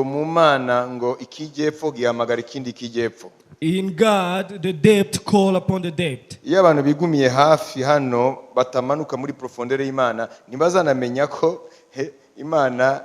mu Mana ngo ikijyepfo gihamagara ikindi kijyepfo. In God, the depth call upon the depth. Iyo abantu bigumiye hafi hano batamanuka muri profondeur y'Imana ntibazanamenya ko Imana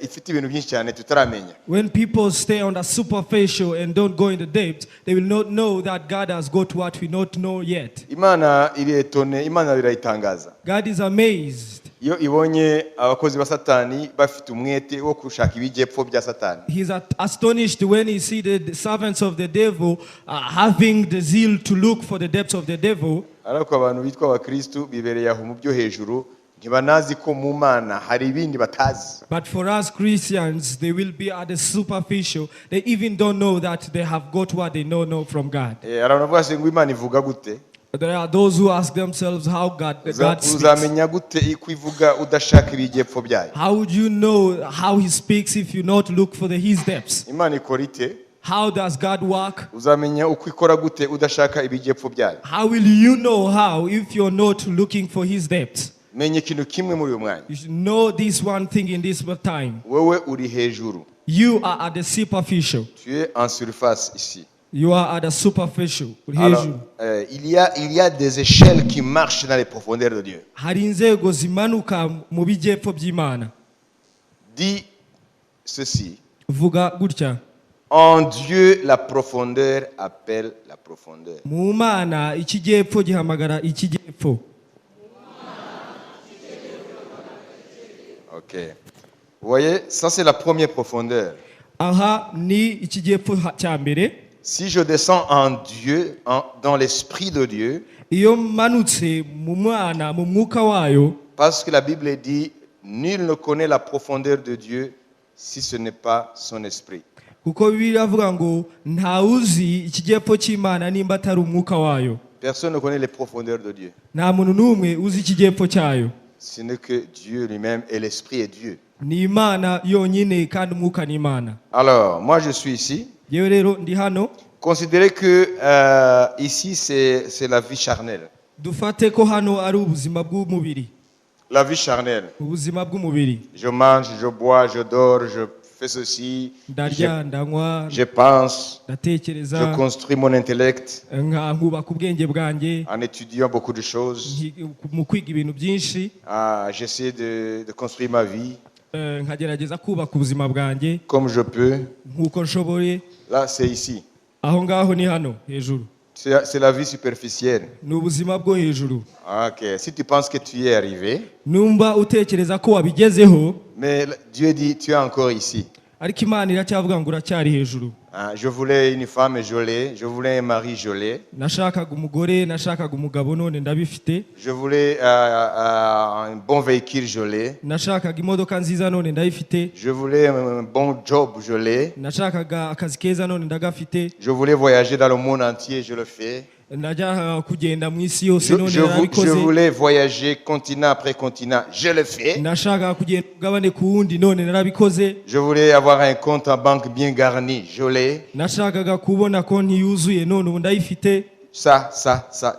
ifite ibintu byinshi cyane tutaramenya. When people stay on the superficial and don't go in the depth, they will not know that God has got what we not know yet. Imana iretone, Imana birayitangaza. God is amazed. Iyo ibonye abakozi ba Satani bafite umwete wo kushaka ibijyepfo bya Satani. He's astonished when he sees the servants of the devil having the zeal to look for the depths of the devil. Ariko abantu bitwa abakristo bibereye aho mu byo hejuru ntibanazi ko mu Mana hari ibindi batazi. But for us Christians, they will be at the superficial. They even don't know that they have got what they know from God. Abantu bavuga se ngo Imana ivuga gute? There are those who ask themselves how God speaks. Uzamenya gute ikwivuga udashaka ibijyepfo byayo? How would you know how he speaks if you not look for his depths? Imana ikora ite? How does God work? Uzamenya uko ikora gute udashaka ibijyepfo byayo? How will you know how if you're not looking for his depths? Menye ikintu kimwe muri uyu mwanya. You should know this one thing in this time. Wewe uri hejuru. You are at the superficial. Tu es en surface ici. You are at the superficial. Alors, il y a des échelles qui marchent dans les profondeurs de Dieu. Hari inzego zimanuka mu bijyepfo by'Imana. Dis ceci. Vuga gutya. En Dieu, la profondeur appelle la profondeur. Mu Mana ikijyepfo gihamagara ikijyepfo. Ok. Vous voyez, ça c'est la première profondeur. Aha ni ikijyepfo cya mbere. Si je descends en Dieu, dans l'esprit de Dieu, Iyo manutse mu Mwana mu mwuka wayo, parce que la Bible dit, nul ne connaît la profondeur de Dieu si ce n'est pas son esprit. kuko Bibiliya avuga ngo nta uzi ikijyepfo cy'Imana nimba atari umwuka wayo. Personne ne connaît les profondeurs de Dieu. Nta muntu n'umwe uzi ikijyepfo cyayo. Ce n'est que Dieu lui-même et l'esprit est Dieu. Ni Imana yonyine kandi umwuka ni Imana. Alors, moi je suis ici. Yewe rero ndi hano. Considérez que ici c'est la vie charnelle. Dufate ko hano ari ubuzima bw'umubiri. La vie charnelle. Ubuzima bw'umubiri. Je mange, je bois, je dors, je fais ceci. Ndarya, ndanywa, Je pense. ndatekereza. Je construis mon intellect nkubaka ubwenge bwanjye en étudiant beaucoup de choses. mu kwiga ibintu byinshi. J'essaie de construire ma vie nkagerageza kubaka ubuzima bwanjye comme je peux. nk'uko nshoboye. Là, c'est ici. Aho ngaho ni hano hejuru. C'est la vie superficielle. Ni ubuzima bwo hejuru. Ok. Si tu penses que tu y es arrivé, Numba utekereza ko wabigezeho, mais Dieu dit tu es encore ici. ariko Imana iracyavuga ngo uracyari hejuru. Je voulais une femme, je l'ai. Je voulais un mari, je l'ai. Nashakaga umugore, nashakaga umugabo, none ndabifite. Je voulais un bon véhicule, je l'ai. Nashakaga imodoka nziza, none ndayifite. Je voulais un bon job, je l'ai. Nashakaga akazi keza, none ndagafite. Je voulais voyager dans le monde entier, je le fais. Najya kugenda mu isi yose, none narabikoze. Je voulais voyager continent après continent, je le fais. Nashakaga kugenda umugabane ku wundi, none narabikoze. Je voulais avoir un compte en banque bien garni, je l'ai. Nashakaga kubona konti yuzuye, none ubu ndayifite. Ça,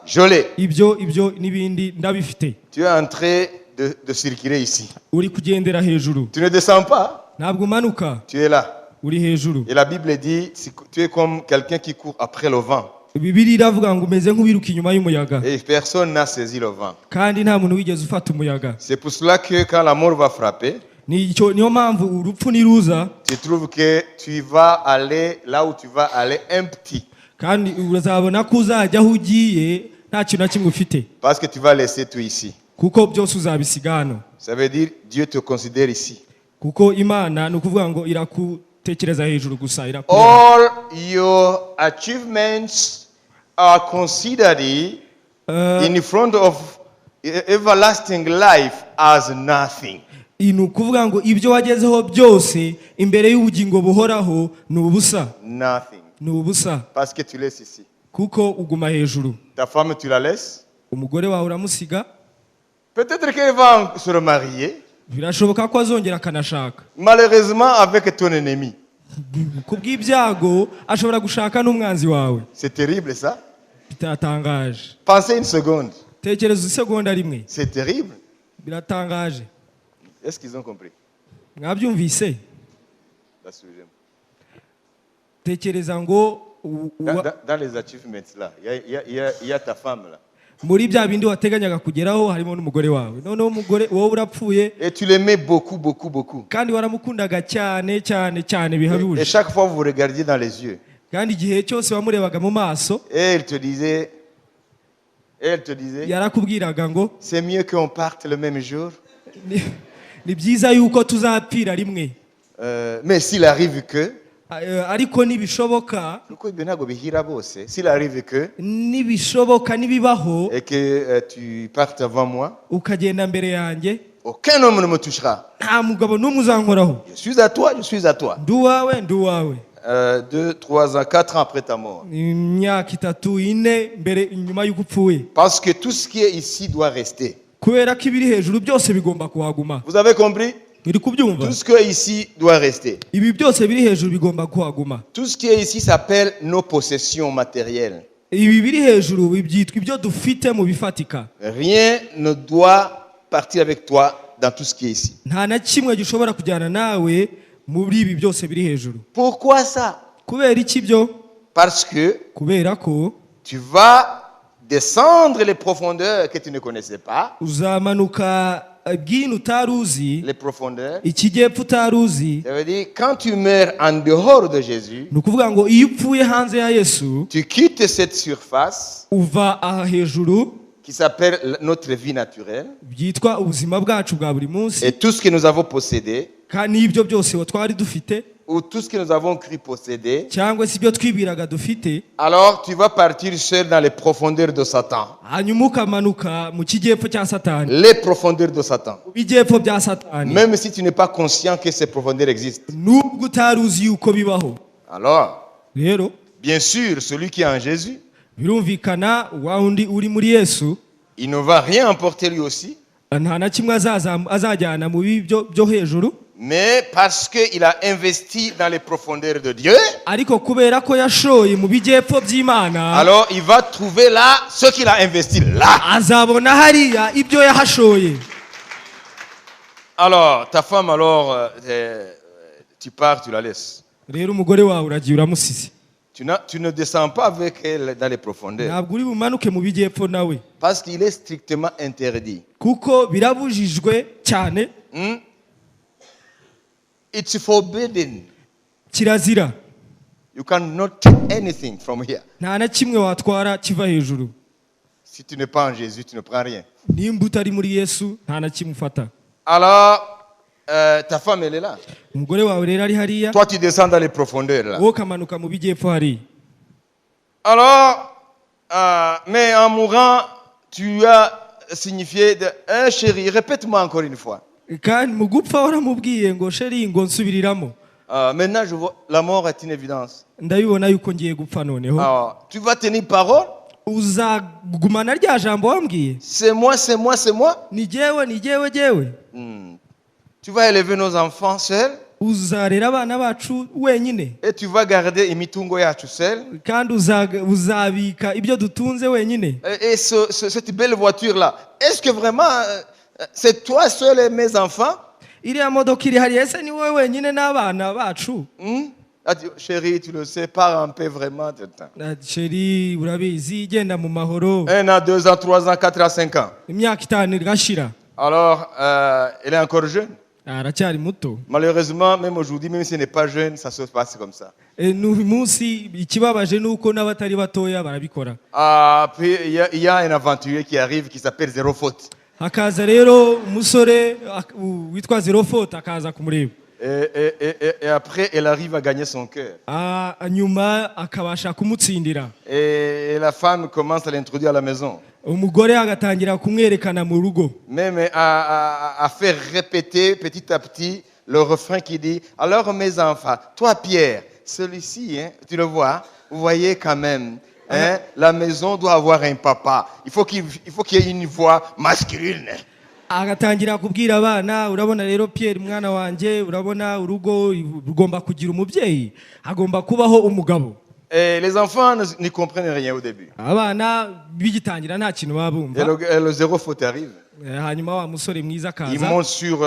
je l'ai. Ibyo n'ibindi ndabifite. Tu es en train de circuler ici. Uri kugendera hejuru. Tu ne descends pas. Ntabwo umanuka. Tu es là. Uri hejuru. Et la Bible dit, tu es comme quelqu'un qui court après le vent. Bibiliya iravuga ngo umeze nk'ubiruka inyuma y'umuyaga. Et personne n'a saisi le vent. Kandi nta muntu wigeze ufata umuyaga. C'est pour cela que quand la mort va frapper, niyo mpamvu urupfu niruza, tu trouves que tu vas aller là où tu vas aller empty. kandi uzabona ko uzajya aho ugiye nta kintu na kimwe ufite. Parce que tu vas laisser tout ici. Kuko byose uzabisiga hano. Ça veut dire Dieu te considère ici. Kuko Imana ni ukuvuga ngo irakutekereza hejuru gusa. All your achievements are considered in front of everlasting life as nothing. Ni ukuvuga ngo ibyo wagezeho byose imbere y'ubugingo buhoraho ni ubusa. Nothing. Ni ubusa. Parce que tu laisses ici. Kuko uguma hejuru. Ta femme, tu la laisses. Umugore wawe uramusiga. Peut-être qu'elle va se remarier. Birashoboka ko azongera akanashaka. Malheureusement avec ton ennemi. Kubw'ibyago ashobora gushaka n'umwanzi wawe. C'est terrible ça. Biratangaje. Pensez une seconde. Tekereza isegonda rimwe. C'est terrible. Biratangaje. Est-ce qu'ils ont compris? Mwabyumvise? basubiremo. tekereza ngo Dans les achievements là, il y a ta femme là. muri bya bindi wateganyaga kugeraho harimo n'umugore wawe, noneho umugore wowe urapfuye Et tu l'aimais beaucoup, beaucoup, beaucoup. kandi waramukundaga cyane cyane cyane Et bihebuje, chaque fois vous regardiez dans les yeux. kandi igihe cyose wamurebaga mu maso Et elle te disait, yarakubwiraga ngo c'est mieux qu'on parte le même jour. ni byiza yuko tuzapfira rimwe, Mais s'il arrive que, ariko nibishoboka s'il arrive que, nibibaho et que tu partes avant moi, ukagenda mbere yanjye, aucun homme ne me touchera. nta mugabo n'umwe uzankoraho. Je suis à toi, je suis à toi. Ndi uwawe. 2, 3 ans, 4 ans après ta mort. Imyaka 3, 4 mbere nyuma y'uko upfuye. Parce que tout ce qui est ici doit rester. Kubera ko ibiri hejuru byose bigomba kuhaguma. Vous avez compris? Iri kubyumva? Tout ce qui est ici doit rester. Ibi byose biri hejuru bigomba kuhaguma. Tout ce qui est ici s'appelle nos possessions matérielles. Ibi biri hejuru byitwa ibyo dufite mu bifatika. Rien ne doit partir avec toi dans tout ce qui est ici. Nta na kimwe gishobora kujyana nawe muri ibi byose biri hejuru. Pourquoi ça? Kubera iki byo? Parce que kubera ko tu vas descendre les profondeurs que tu ne connaissais pas. Uzamanuka bw'intu utaruzi, Les profondeurs. ikijyepfo utaruzi. Ça veut dire quand tu meurs en dehors de Jésus, ni ukuvuga ngo iyo upfuye hanze ya Yesu, tu quittes cette surface uva aha hejuru qui s'appelle notre vie naturelle. byitwa ubuzima bwacu bwa buri munsi, Et tout ce que nous avons possédé, kandi ibyo byose twari dufite ou tout ce que nous avons cru posséder, cyangwa se ibyo twibwiraga dufite, alors tu vas partir seul dans les profondeurs de Satan. hanyuma ukamanuka mu kijyepfo cya Satani, Les profondeurs de Satan. mu bijyepfo bya Satani, Même si tu n'es pas conscient que ces profondeurs existent. nubwo utaruzi yuko bibaho. Alors, Rero bien sûr, celui qui est en Jésus, birumvikana wa undi uri muri Yesu il ne va rien emporter lui aussi, nta na kimwe azajyana mu byo hejuru, mais parce qu'il a investi dans les profondeurs de Dieu, ariko kubera ko yashoye mu bijyepfo by'Imana, alors il va trouver là ce qu'il a investi là. azabona hariya ibyo yahashoye. Alors, ta femme, alors, tu pars, tu la laisses. Rero umugore wawe uragiye uramusize, Tu ne descends pas avec elle dans les profondeurs. ntabwo uri bumanuke mu bijyepfo nawe, Parce qu'il est strictement interdit. kuko birabujijwe cyane, It's forbidden. kirazira. You cannot take anything from here. Nta na kimwe watwara kiva hejuru. Si tu n'es pas en Jésus, tu ne prends rien. Nimba utari muri Yesu nta na kimwe ufata. Alors, ta femme, elle est là. Umugore wawe rero ari hariya, Toi, tu descends dans les profondeurs là. wowe ukamanuka mu bijyepfo hariya. Alors, mais en mourant, tu as signifié chérie, répète-moi encore une fois. Kandi mu gupfa waramubwiye ngo sheri ngo nsubiriramo. Maintenant, je vois, la mort est une évidence. Ndabibona yuko ngiye gupfa noneho. Alors, tu vas tenir parole. Uzagumana rya jambo wambwiye. C'est moi, c'est moi, c'est moi. Ni jyewe. Tu vas élever nos enfants seuls. Uzarera abana bacu wenyine. Et tu vas garder imitungo yacu seul. Kandi uzabika ibyo dutunze wenyine. Et cette belle voiture-là, est-ce que vraiment c'est toi seul et mes enfants? Iriya modoka iri hariya, ese ni wowe wenyine n'abana bacu? Chérie, tu le sais, pars en paix vraiment. Chérie, urabizi, genda mu mahoro. 1 an, 2 ans, 3 ans, 4 ans, 5 ans. Imyaka 5 igashira. Alors, elle est encore jeune. Aracyari muto. Malheureusement, même aujourd'hui, même si elle n'est pas jeune, ça se passe comme ça. N'uyu munsi ikibabaje nuko n'abatari batoya barabikora. Puis il y a un aventurier qui arrive qui s'appelle Zéro Faute. Hakaza rero umusore witwa Zero Faute akaza kumureba. Et après, elle arrive à gagner son cœur. Nyuma akabasha kumutsindira. Et la femme commence à l'introduire à la maison. Umugore agatangira kumwerekana mu rugo. Même à faire répéter petit à petit le refrain qui dit « Alors mes enfants, toi Pierre, celui-ci, hein, tu le vois, vous voyez quand même, hein, la maison doit avoir un papa. Il faut qu'il y ait une voix masculine. » Agatangira kubwira abana, urabona rero Pierre mwana wanje, urabona urugo rugomba kugira umubyeyi, agomba kubaho umugabo. Et les enfants ne comprennent rien au début. Abana bigitangira nta kintu babumva. Et le Zéro Faute arrive. Hanyuma wa musore mwiza Il akaza. monte sur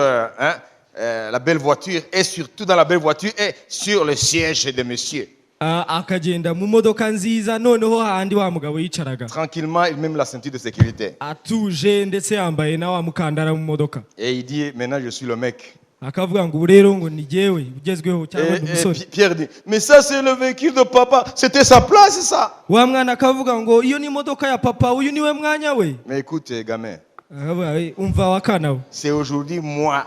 la belle voiture et surtout dans la belle voiture et sur le siège de monsieur. akagenda mu modoka nziza noneho handi wa mugabo yicaraga Tranquillement, il met la ceinture de sécurité. atuje ndetse yambaye na wa mukandara mu modoka Et il dit, maintenant je suis le mec. akavuga ngo ubu rero ngo ni jyewe ugezweho cyangwa ndi Et umusore Pierre dit, mais ça c'est le véhicule de papa, c'était sa place ça. wa mwana akavuga ngo iyo ni imodoka ya papa uyu niwe mwanya we Mais écoute gamin, akavuga umva wakana we c'est aujourd'hui moi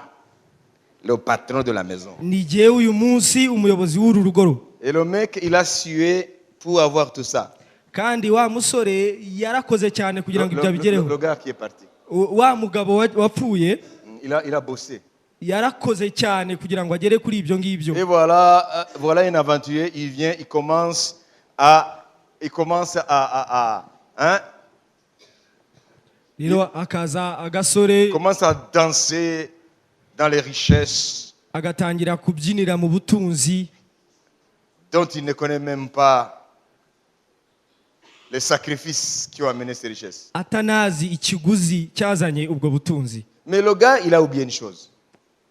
le patron de la maison. ni jyewe uyu munsi umuyobozi w'uru rugo Et le mec, il a sué pour avoir tout ça. kandi wa musore yarakoze cyane kugira ngo ibyo abigereho Le gars qui est parti, wa mugabo wapfuye il a bossé. yarakoze cyane kugira ngo agere kuri ibyo ngibyo Et voilà, voilà un aventurier, il vient, il commence à hein, rero akaza agasore commence à danser dans les richesses agatangira kubyinira mu butunzi dont il ne connaît même pas les sacrifices qui ont amené ces richesses. atanazi ikiguzi cyazanye ubwo butunzi Mais le gars, il a oublié une chose.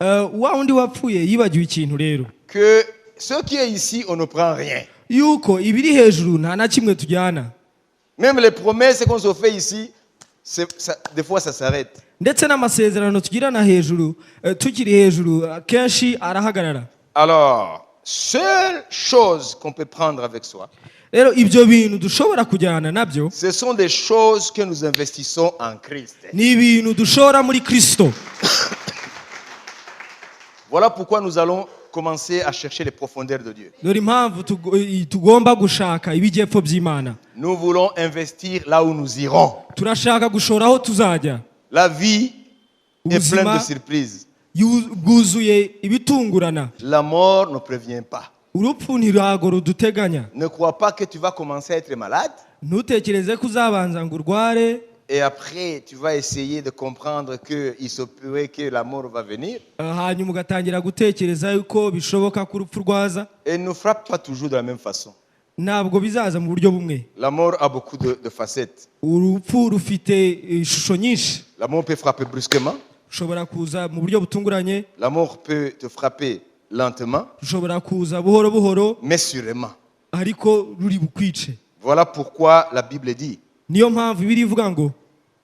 wa undi wapfuye yibagiwe ikintu rero Que ce qui est ici, on ne prend rien. yuko ibiri hejuru nta na kimwe tujyana Même les promesses qu'on se fait ici, des fois ça s'arrête. ndetse n'amasezerano tugirana hejuru tukiri hejuru kenshi arahagarara Alors, seule chose qu'on peut prendre avec soi, rero ibyo bintu dushobora kujyana nabyo ce sont des choses que nous investissons en Christ. ni ibintu dushora muri kristo Voilà pourquoi nous allons commencer à chercher les profondeurs de Dieu. dore impamvu tugomba gushaka ibijyepfo by'imana Nous voulons investir là où nous irons. turashaka gushora aho tuzajya La vie est Ubuzima pleine de surprises. bwuzuye ibitungurana La mort ne prévient pas. urupfu ntirwago ruduteganya Ne crois pas que tu vas commencer à être malade ntutekereze ko uzabanza ngo urware et après tu vas essayer de comprendre qu'il se pourrait que la mort va venir. hanyuma ugatangira gutekereza yuko bishoboka ko urupfu rwaza Et ne frappe pas toujours de la même façon. ntabwo bizaza mu buryo bumwe La mort a beaucoup de facettes. urupfu rufite ishusho nyinshi La mort peut frapper brusquement. rushobora kuza mu buryo butunguranye La mort peut te frapper lentement, rushobora kuza buhoro buhoro mais sûrement. ariko ruri bukwice Voilà pourquoi la Bible dit niyo mpamvu ibiri ivuga ngo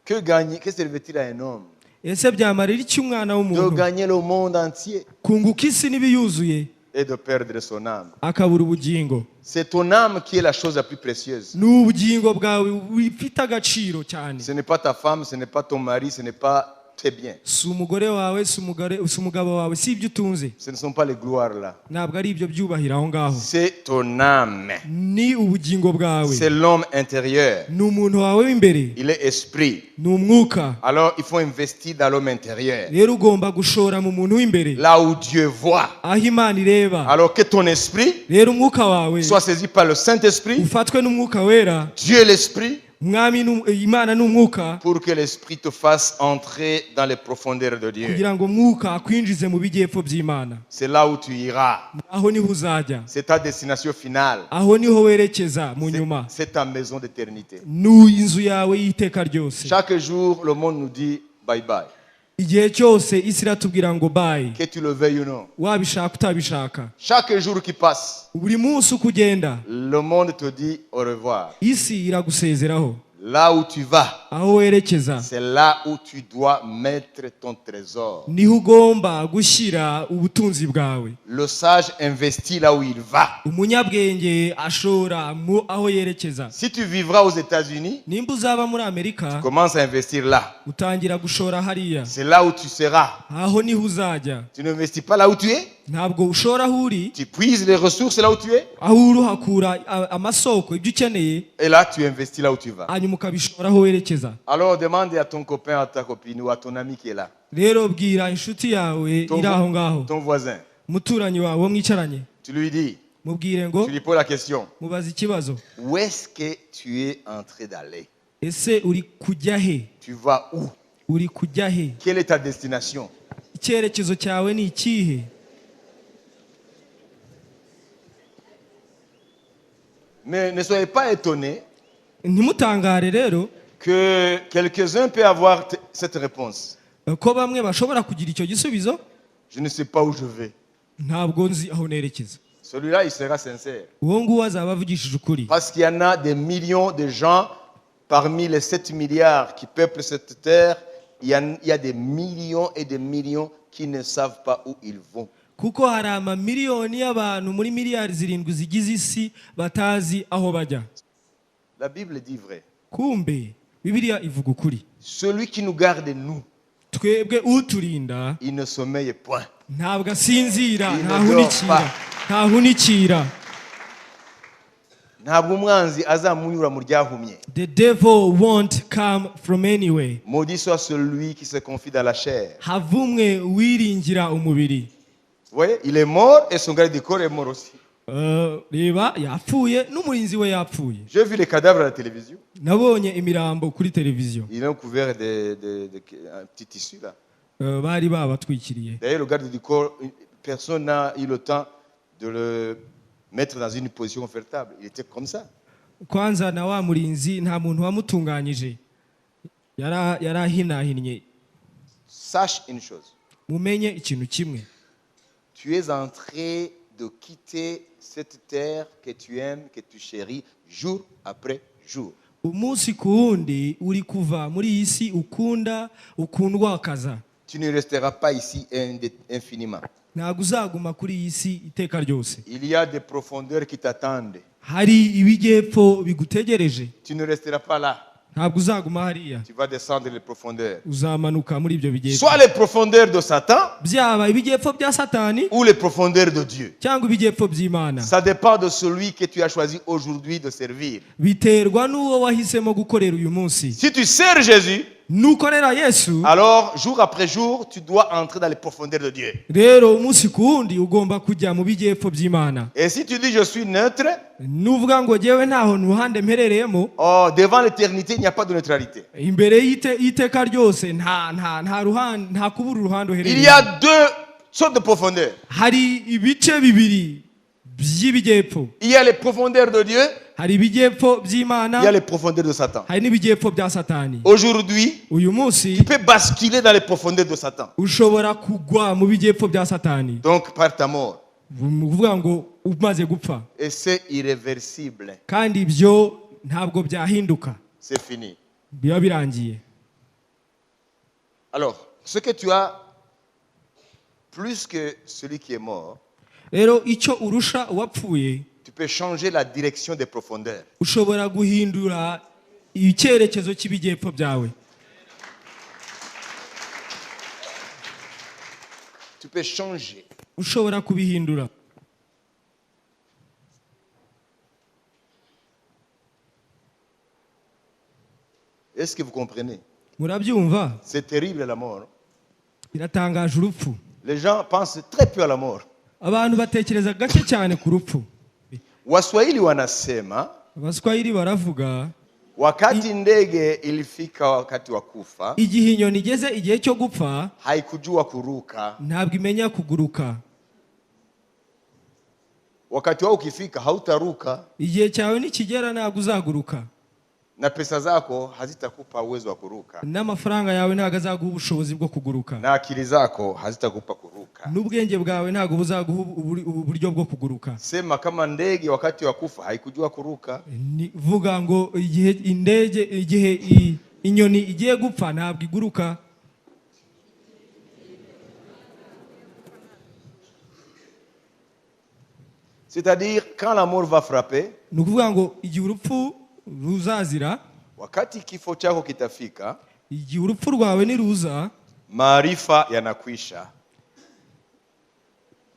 que gagner, que servir-il à un homme ese byamarira iki umwana de w'umuntu gagner le monde entier kunguka isi n'ibiyuzuye et de perdre son âme. akabura ubugingo C'est ton âme qui est la chose la plus précieuse. ni ubugingo bwawe bufite agaciro cyane Ce n'est pas ta femme, ce n'est pas ton mari, ce n'est pas tes biens. si umugore wawe si umugabo wawe si ibyo utunze Ce ne sont pas les gloires là. ntabwo ari ibyo byubahiro aho ngaho C'est ton âme. ni ubugingo bwawe C'est l'homme intérieur. ni umuntu wawe w'imbere Il est esprit. ni umwuka Alors il faut investir dans l'homme intérieur. rero ugomba gushora mu muntu w'imbere Là où Dieu voit. aho imana ireba Alors que ton esprit rero umwuka wawe soit saisi par le Saint-Esprit. ufatwe n'umwuka wera Dieu est l'esprit. umwami imana ni umwuka Pour que l'esprit te fasse entrer dans les profondeurs de Dieu. kugira ngo umwuka akwinjize mu bijyepfo by'imana C'est là où tu iras. aho niho uzajya C'est ta destination finale. aho niho werekeza mu nyuma C'est ta maison d'éternité. ni inzu yawe y'iteka ryose Chaque jour, le monde nous dit bye bye. igihe cyose isi iratubwira ngo bayi Que tu le veuilles ou non. wabishaka utabishaka Chaque jour qui passe, buri munsi uko ugenda le monde te dit au revoir. isi iragusezeraho Là où tu vas, aho werekeza c'est là où tu dois mettre ton trésor. niho ugomba gushyira ubutunzi bwawe Le sage investit là où il va. umunyabwenge ashora aho yerekeza Si tu vivras aux États-Unis, nimba uzaba muri amerika commence à investir là. utangira gushora hariya C'est là où tu seras. aho niho uzajya Tu n'investis pas là où tu es. ntabwo ushora aho uri Tu puises les ressources là où tu es. aho uri uhakura amasoko ibyo ukeneye Et là, tu investis là où tu vas. hanyuma ukabishora aho werekeza Alors demande à ton copain, à ta copine ou à ton ami qui est là. rero bwira inshuti yawe iri aho ngaho Ton voisin. umuturanyi wawe wo mwicaranye Tu lui dis, mubwire ngo tu lui poses la question. mubaze ikibazo Où est-ce que tu es en train d'aller? ese uri kujya he Tu vas où? uri kujya he Quelle est ta destination? icyerekezo cyawe ni ikihe Mais ne soyez pas étonnés ntimutangare rero que quelques-uns peuvent avoir cette réponse. ko bamwe bashobora kugira icyo gisubizo je ne sais pas où je vais. ntabwo nzi aho nerekeza. Celui-là, il sera sincère. uwo nguwo azaba avugishije ukuri, Parce qu'il y en a des millions de gens parmi les 7 milliards qui peuplent cette terre. Il y a des millions et des millions qui ne savent pas où ils vont. kuko hari amamiliyoni y'abantu muri miliyari 7 zigize isi batazi aho bajya. La Bible dit vrai. Kumbe Bibiliya ivuga ukuri. Celui qui nous garde, nous, Twebwe uturinda il ne sommeille point. ntabwo asinzira, Il ne ntahunikira, dort ntahunikira. Ntabwo umwanzi azamunyura mu ryahumye. The devil won't come from anywhere. Maudit soit celui qui se confie dans la chair. Havumwe wiringira umubiri. Vous voyez, il est mort et son garde du corps est mort aussi. Reba yapfuye n'umurinzi we yapfuye. J'ai vu les cadavres à la télévision. Nabonye imirambo kuri televiziyo. Ils ont couvert un petit tissu là. Bari babatwikiriye. D'ailleurs, le garde du corps, personne n'a eu le temps de le mettre dans une position confortable. Il était comme ça. Kwanza na wa murinzi nta muntu wamutunganyije. Yarahinahinnye. Sache une chose. Mumenye ikintu kimwe. Tu es en train de quitter cette terre que tu aimes, que tu chéris, jour après jour. Umunsi ku wundi uri kuva muri iyi si ukunda ukundwakaza. Tu ne resteras pas ici infiniment. Ntabwo uzaguma kuri iyi si iteka ryose. Il y a des profondeurs qui t'attendent. Hari ibijyepfo bigutegereje. Tu ne resteras pas là. Ntabwo uzaguma hariya. Tu vas descendre les profondeurs. Uzamanuka muri ibyo bijyepfo. Soit les profondeurs de Satan, byaba ibijyepfo bya Satani ou les profondeurs de Dieu. cyangwa ibijyepfo by'Imana. Ça dépend de celui que tu as choisi aujourd'hui de servir. Biterwa n'uwo wahisemo gukorera uyu munsi. Si tu sers Jésus, nukorera Yesu, alors jour après jour, tu dois entrer dans les profondeurs de Dieu. rero umunsi ku wundi ugomba kujya mu bijyepfo by'Imana. Et si tu dis je suis neutre, nuvuga ngo jewe ntaho nuhande mperereyemo, devant l'éternité, il n'y a pas de neutralité. imbere y'iteka ryose nta ruhande, nta kubura uruhande uherereye. Il y a deux sortes de profondeurs. Hari ibice bibiri by'ibijyepfo. Il y a les profondeurs de Dieu, hari ibijyepfo il y a by'Imana, les profondeurs de Satan. hari n'ibijyepfo bya Satani. Aujourd'hui, uyu munsi tu peux basculer dans les profondeurs de Satan. ushobora kugwa mu bijyepfo bya Satani. Donc par ta mort. Uvuga ngo umaze gupfa. Et c'est irréversible. Kandi ibyo ntabwo byahinduka. C'est fini. Biba birangiye. Alors, ce que tu as, plus que celui qui est mort, Rero icyo urusha uwapfuye, tu peux changer la direction des profondeurs. ushobora guhindura icyerekezo cy'ibijyepfo byawe. Tu peux changer. Ushobora kubihindura. Est-ce que vous comprenez? Murabyumva? C'est terrible la mort. Biratangaje urupfu. Les gens pensent très peu à la mort. Abantu batekereza gake cyane ku rupfu. Waswahili wanasema Abaswahili baravuga wakati ndege ilifika wakati wa kufa, igihe inyoni igeze igihe cyo gupfa haikujua kuruka. ntabwo imenya kuguruka. Wakati wao ukifika hautaruka, Igihe cyawe nikigera ntabwo uzaguruka. na pesa zako hazitakupa uwezo wa kuruka, N'amafaranga yawe ntabwo azaguha ubushobozi bwo kuguruka. na akili zako hazitakupa kuruka. N'ubwenge bwawe ntabwo buzaguha uburyo bwo kuguruka. Sema kama ndege wakati wa kufa haikujua kuruka, Vuga ngo igihe inyoni igiye gupfa ntabwo iguruka. c'est-à-dire quand la mort va frapper, Ni ukuvuga ngo igihe urupfu ruzazira, wakati kifo chako kitafika, igihe urupfu rwawe niruza, maarifa yanakwisha.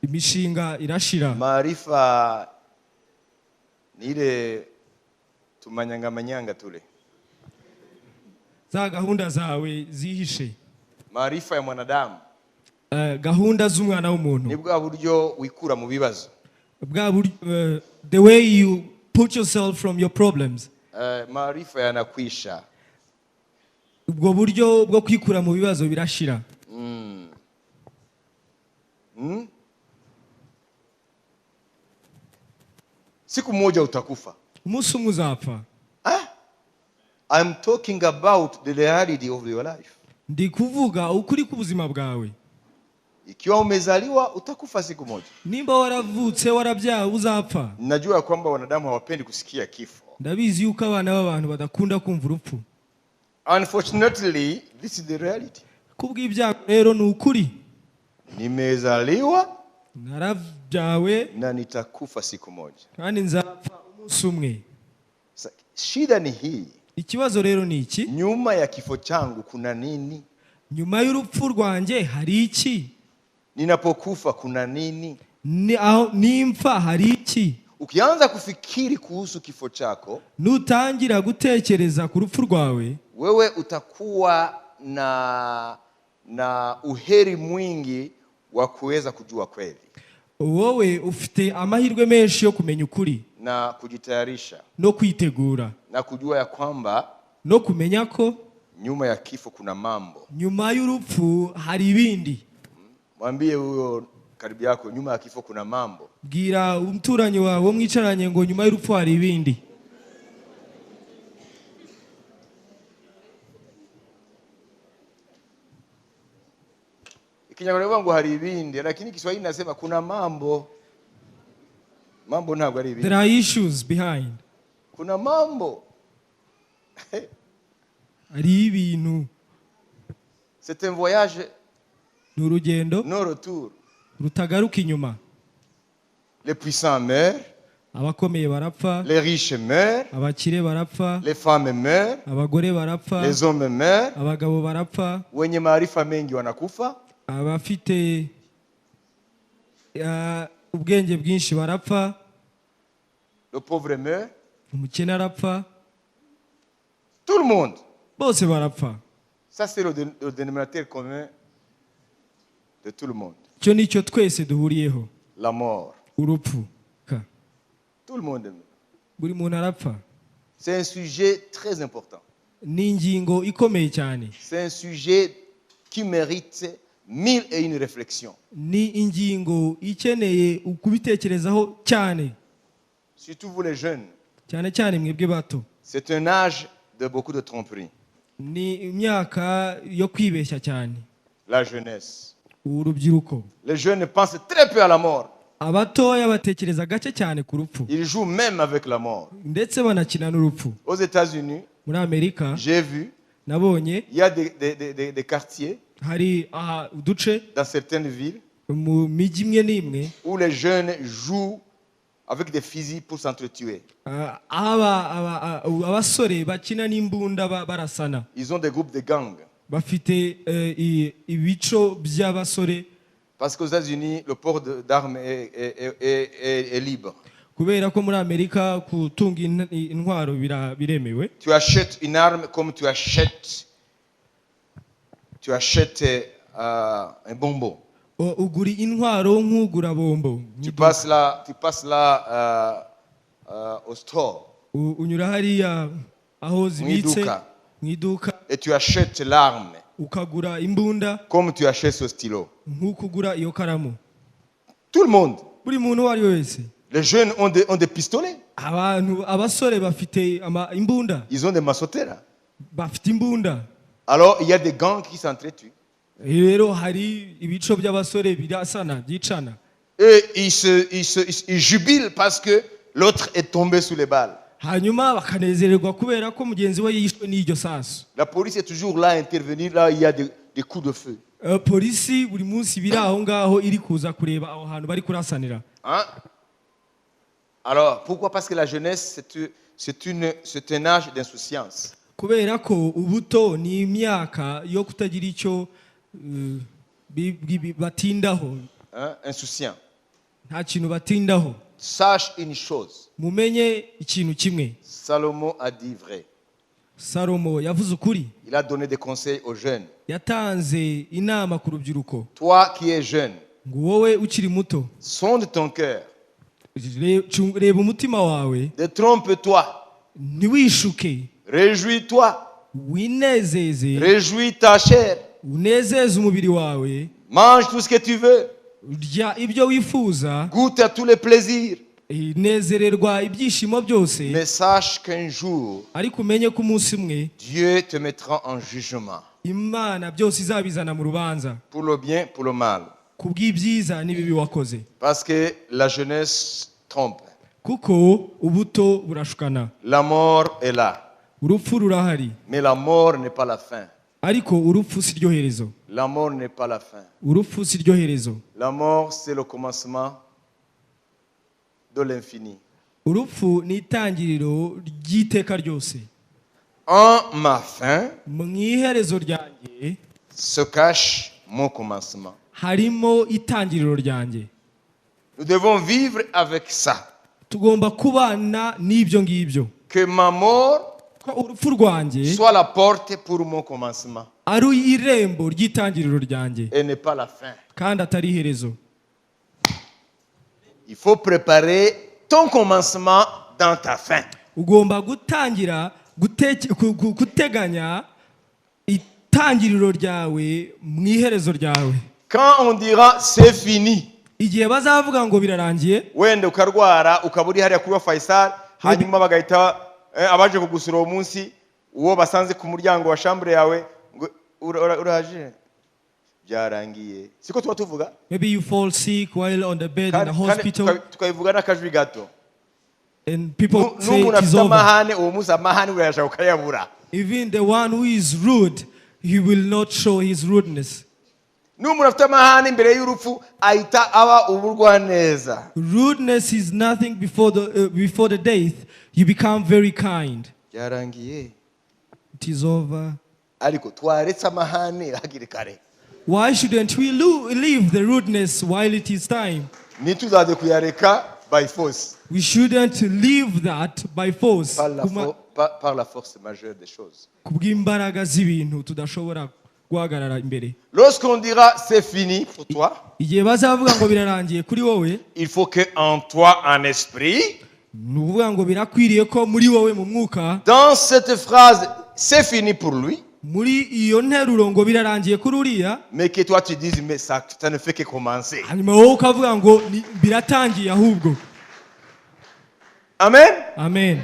imishinga irashira. Maarifa ni ile tumanyanga tule. Za gahunda zawe zihishe. Maarifa ya mwanadamu Gahunda z'umwana w'umuntu. ni bwa buryo wikura mu bibazo. The way you put yourself from your problems. Maarifa yanakwisha. Ubwo buryo bwo kwikura mu bibazo birashira. Siku moja utakufa. Umunsi umwe uzapfa. I'm talking about the reality of your life. Ndi kuvuga ukuri k'ubuzima bwawe. Ikiwa umezaliwa utakufa siku moja. nimba waravutse warabyawe uzapfa. Najua kwamba wanadamu hawapendi kusikia kifo. Ndabizi yuko abana b'abantu badakunda kumva urupfu. Unfortunately, this is the reality. Kubw'ibyago rero ni ukuri. Nimezaliwa narabyawe na nitakufa siku moja. kandi nzapfa umunsi umwe. Shida ni hii. Ikibazo rero ni iki? Nyuma ya kifo changu kuna nini? Nyuma y'urupfu rwanjye hari iki? Ninapokufa kuna nini? Nimpfa hari iki? Ukianza kufikiri kuhusu kifo chako, nutangira gutekereza ku rupfu rwawe, wewe utakuwa na uheri mwingi wa kuweza kujua kweli. Wowe ufite amahirwe menshi yo kumenya ukuri na kujitayarisha no kwitegura na kujua ya kwamba no kumenya ko nyuma ya kifo kuna mambo. Nyuma y'urupfu hari ibindi. Mwambie huyo karibu yako, nyuma ya kifo kuna mambo. Bwira umuturanyi wawe mwicaranye ngo nyuma y'urupfu hari ibindi. Ikinyarwanda ngo hari ibindi, lakini Kiswahili nasema kuna mambo. Mambo ntabwo ari ibindi. There are issues behind. Kuna mambo. Ari ibintu. C'est un voyage. N'urugendo. No retour. Rutagaruka inyuma. Les puissants meurent. Abakomeye barapfa. Les riches meurent. Abakire barapfa. Les femmes meurent. Abagore barapfa. Les hommes meurent. Abagabo barapfa. Wenye maarifa mengi wanakufa. Abafite ubwenge bwinshi barapfa. Le pauvre meurt. Umukene arapfa. Tout le monde. Bose barapfa. Ça c'est le dénominateur commun de tout le monde. Cyo nicyo twese duhuriyeho. La mort. Urupfu. Tout le monde meurt. Buri muntu arapfa. C'est un sujet très important. Ni ingingo ikomeye cyane. C'est un sujet qui mérite 1001 réflexions. Ni ingingo ikeneye ukubitekerezaho cyane. Surtout vous les jeunes. Cyane cyane mwebwe bato. C'est un âge de beaucoup de tromperies. Ni imyaka yo kwibeshya cyane. La jeunesse. Urubyiruko. Les jeunes pensent très peu à la mort. Abatoya batekereza gake cyane ku rupfu. Ils jouent même avec la mort. Ndetse banakina n'urupfu. Aux États-Unis, muri Amerika, j'ai vu, nabonye, il y a des quartiers hari uduce dans certaines villes mu mijyi imwe n'imwe où les jeunes jouent avec des fusils pour s'entretuer. abasore bakina n'imbunda barasana. Ils ont des groupes de gangs. Bafite ibico by'abasore. Parce qu'aux États-Unis, le port d'armes est libre. Kubera ko muri Amerika kutunga intwaro biremewe. Tu achètes une arme comme tu achètes un bonbon. Ugura intwaro nk'ugura bombo. Tu passes là au store. Unyura hariya aho zibitse mu iduka. Et tu achètes l'arme. Ukagura imbunda comme tu achètes ce stylo. Nk'ukugura iyo karamu. Tout le monde. Buri muntu wari wese. Les jeunes ont des pistolets. Abantu abasore bafite imbunda. Ils ont des masotera. Bafite imbunda. Alors il y a des gangs qui s'entretuent. Rero hari ibico by'abasore birasana byicana. Et ils jubilent parce que l'autre est tombé sous les balles. Hanyuma bakanezererwa kubera ko mugenzi we yishwe n'iryo sasu. La police est toujours là à intervenir là il y a des coups de feu. Polisi buri munsi biri aho ngaho iri kuza kureba aho hantu bari kurasanira. Alors pourquoi? Parce que la jeunesse c'est un âge d'insouciance. Kubera ko ubuto ni imyaka yo kutagira icyo batindaho. Insouciant. Nta kintu batindaho. Sache une chose. Mumenye ikintu kimwe. Salomon a dit vrai. Salomo yavuze ukuri. Il a donné des conseils aux jeunes. Yatanze inama ku rubyiruko. Toi qui es jeune, ngo wowe ukiri muto, sonde ton cœur. Reba umutima wawe. Détrompe-toi. Ntiwishuke. Réjouis-toi. Winezeze. Réjouis ta chair. Unezeze umubiri wawe. Mange tout ce que tu veux. Urya ibyo wifuza. Goûte à tous les plaisirs. Nezererwa ibyishimo byose. Mais sache qu'un jour, ariko umenye ko umunsi umwe Dieu te mettra en jugement. Imana byose izabizana mu rubanza. Pour le bien, pour le mal. kubw'ibyiza n'ibibi wakoze. Parce que la jeunesse trompe. Kuko ubuto burashukana. La mort est là. Urupfu rurahari. Mais la mort n'est pas la fin. Ariko urupfu si ryo herezo. La mort n'est pas la fin. Urupfu si ryo herezo. La mort, c'est le commencement de l'infini. Urupfu ni itangiriro ry'iteka ryose. En ma fin Mu iherezo ryanjye se cache mon commencement. harimo itangiriro ryanjye. Nous devons vivre avec ça. Tugomba kubana n'ibyo ngibyo. Que ma mort Ko urupfu rwanjye soit la porte pour mon commencement ari irembo ry'itangiriro ryanjye et n'est pas la fin. kandi atari iherezo. Il faut préparer ton commencement dans ta fin. Ugomba gutangira guteganya itangiriro ryawe mu iherezo ryawe. Quand on dira c'est fini, Igihe bazavuga ngo birarangiye, wenda ukarwara ukaba uri hariya kuri Faisal, hanyuma bagahita abaje kugusura uwo munsi uwo basanze ku muryango wa chambre yawe ngo uraje byarangiye, siko tuba tuvuga. maybe you fall sick while on the bed in the hospital tukabivuga n'akajwi gato. and people say N'umuntu it is afite over. amahane, uwo munsi amahane urayashaka ukayabura. Even the one who is rude, he will not show his rudeness. N'umuntu afite amahane imbere y'urupfu ahita aba uburwaneza. Rudeness is nothing before the death. You become very kind. Byarangiye. It is over. Ariko twaretse amahane hakiri kare. Why shouldn't we leave the rudeness while it is time? Ntituzaze kuyareka by force. We shouldn't leave that by force. Par la force majeure des choses. Kubw'imbaraga z'ibintu tudashobora guhagarara imbere. Lorsqu'on dira c'est fini pour toi, Igihe bazavuga ngo birarangiye kuri wowe, il faut que en toi, en esprit, ni ukuvuga ngo birakwiriye ko muri wowe mu mwuka, dans cette phrase c'est fini pour lui, muri iyo nteruro ngo birarangiye kuri uriya, mais que toi tu dises mais ça ne fait que commencer. hanyuma wowe ukavuga ngo biratangiye ahubwo. Amen. Amen.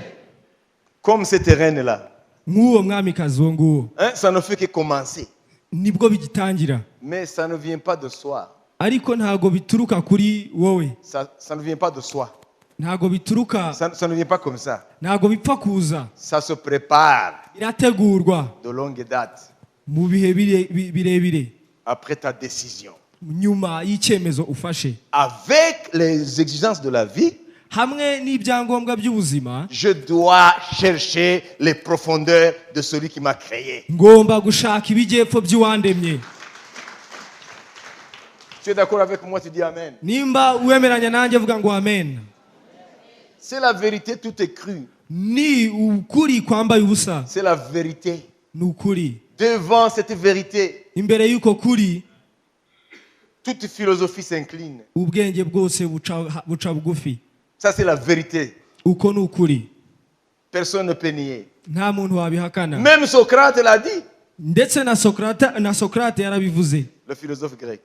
Comme cette reine là, Nk'uwo mwamikazi wo nguwo, ça ne fait que commencer, nibwo bigitangira. mais ça ne vient pas de soi. Ariko ntago bituruka kuri wowe. Ça ne vient pas de soi. Ntago bituruka, Ça ne vient pas comme ça. ntago bipfa kuza. Ça se prépare Birategurwa de longue date mu bihe birebire après ta décision. nyuma y'icyemezo ufashe. Avec les exigences de la vie, Hamwe n'ibyangombwa by'ubuzima, je dois chercher les profondeurs de celui qui m'a créé. ngomba gushaka ibijyepfo by'uwandemye. Tu es d'accord avec moi? Tu dis Amen. Nimba wemeranya nanjye vuga ngo amen. C'est la vérité, tout est cru. Ni ukuri kwambaye ubusa. C'est la vérité. Ni ukuri. Devant cette vérité, Imbere y'uko kuri, toute philosophie s'incline. ubwenge bwose buca bugufi. Ça, c'est la vérité. Uko ni ukuri. Personne ne peut nier. Nta muntu wabihakana. Même Socrate l'a dit, Ndetse na Socrate yarabivuze. le philosophe grec.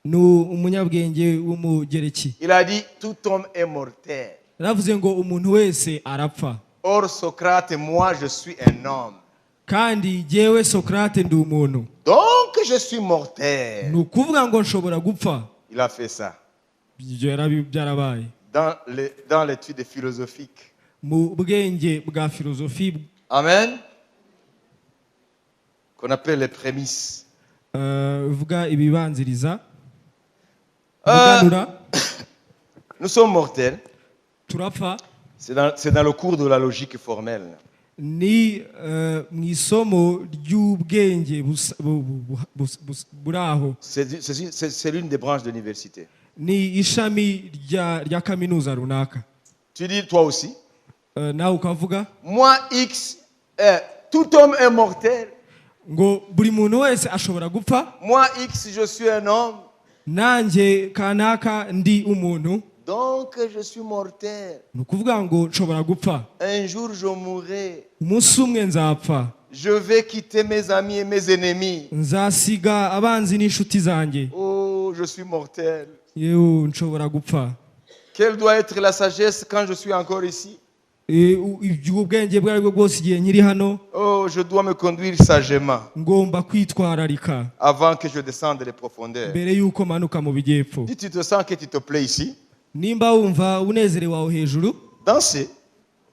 Ni umunyabwenge w'umugereki. Il a dit, tout homme est mortel. Yaravuze ngo umuntu wese arapfa. Or, Socrate, moi, je suis un homme. Kandi jyewe Socrate ndi umuntu. Donc, je suis mortel. Ni ukuvuga ngo nshobora gupfa. Il a fait ça. Ibyo byarabaye. Dans l'étude philosophique. Mu bwenge bwa filozofi. Amen. Qu'on appelle les prémices. Vuga ibibanziriza. Nous sommes mortels. Turapfa. C'est dans le cours de la logique formelle. Ni mu isomo ry'ubwenge buraho. C'est l'une des branches de l'université. Ni ishami rya kaminuza runaka. Tu dis toi aussi? Nawe ukavuga? Moi, X, tout homme est mortel. Ngo buri muntu wese ashobora gupfa. Moi, X, je suis un homme. Nanjye kanaka ndi umuntu. Donc, je suis mortel. Ni ukuvuga ngo nshobora gupfa. Un jour, je mourrai. Umunsi umwe nzapfa. Je vais quitter mes amis et mes ennemis. Nzasiga abanzi n'inshuti zanjye. Oh, je suis mortel. Yewe nshobora gupfa. Quelle doit être la sagesse quand je suis encore ici? iby'ubwenge bwo aribwo bwose igihe nkiri hano Oh, je dois me conduire sagement ngomba kwitwararika avant que je descende les profondeurs. mbere y'uko manuka mu bijyepfo. Si tu te sens que tu te plais ici, Nimba wumva unezerewe aho hejuru, dansez,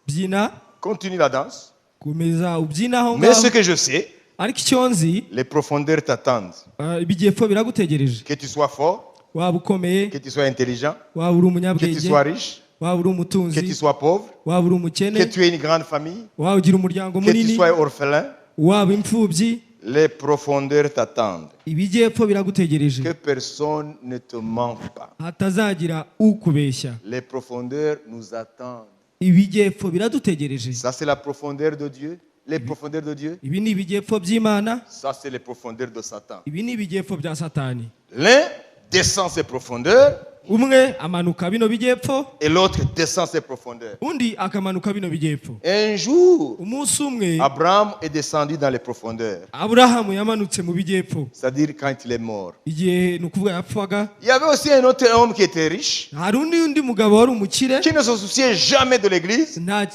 byina, continue la danse. komeza ubyina aho Mais ce ngaho. que je sais, Ariko icyo nzi, les profondeurs t'attendent. ibijyepfo biragutegereje. Que tu sois fort, Waba ukomeye, que tu sois intelligent, waba uri que tu umunyabwenge, sois riche, waba uri que tu umutunzi, sois pauvre, waba uri que umukene, tu aies une grande famille, waba ugira umuryango que tu munini, sois orphelin. waba imfubyi, Les profondeurs t'attendent. ibijyepfo biragutegereje. Que personne ne te manque pas. Hatazagira ukubeshya. Les profondeurs nous attendent. Ibijyepfo biradutegereje. Ça, c'est la profondeur de Dieu. Les profondeurs de Dieu. Ibi ni ibijyepfo by'Imana, Ça, c'est les profondeurs de Satan. ibi ni ibijyepfo bya Satani. L'un descend ses profondeurs Umwe amanuka bino bijyepfo, et l'autre descend ses profondeurs. undi akamanuka bino bijyepfo. Un jour, Umunsi umwe Abraham est descendu dans les profondeurs. Aburahamu yamanutse mu bijyepfo. C'est-à-dire quand il est mort. Igihe ni ukuvuga yapfaga, Il y avait aussi un autre homme qui était riche, hari undi mugabo wari umukire, qui ne se souciait jamais de l'église. nta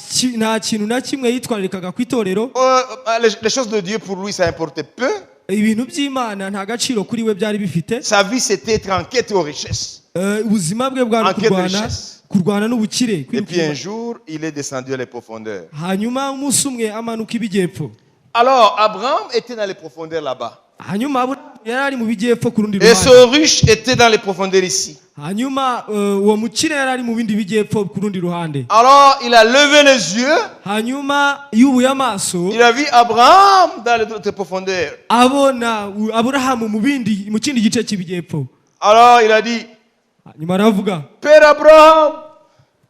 kintu na kimwe yitwararikaga ku itorero. Les choses de Dieu, pour lui, ça importait peu. Ibintu by'Imana nta gaciro kuri we byari bifite. Sa vie, c'était être en quête aux richesses. Ubuzima bwe bwari kurwana n'ubukire. Et puis un jour, il est descendu à les profondeurs. Hanyuma umunsi umwe amanuka ibijyepfo. Alors, Abraham était dans les profondeurs là-bas. Hanyuma yari ari mu bijyepfo ku rundi Et ce ruhande. riche était dans les profondeurs ici. Hanyuma uwo mukire yari ari mu bindi bijyepfo ku rundi ruhande. Alors, il a levé les yeux. Hanyuma yubuye amaso, Il a vu Abraham dans les autres profondeurs. abona Aburahamu mu kindi gice cy'ibijyepfo. Alors, il a dit, Hanyuma aravuga, Père Abraham,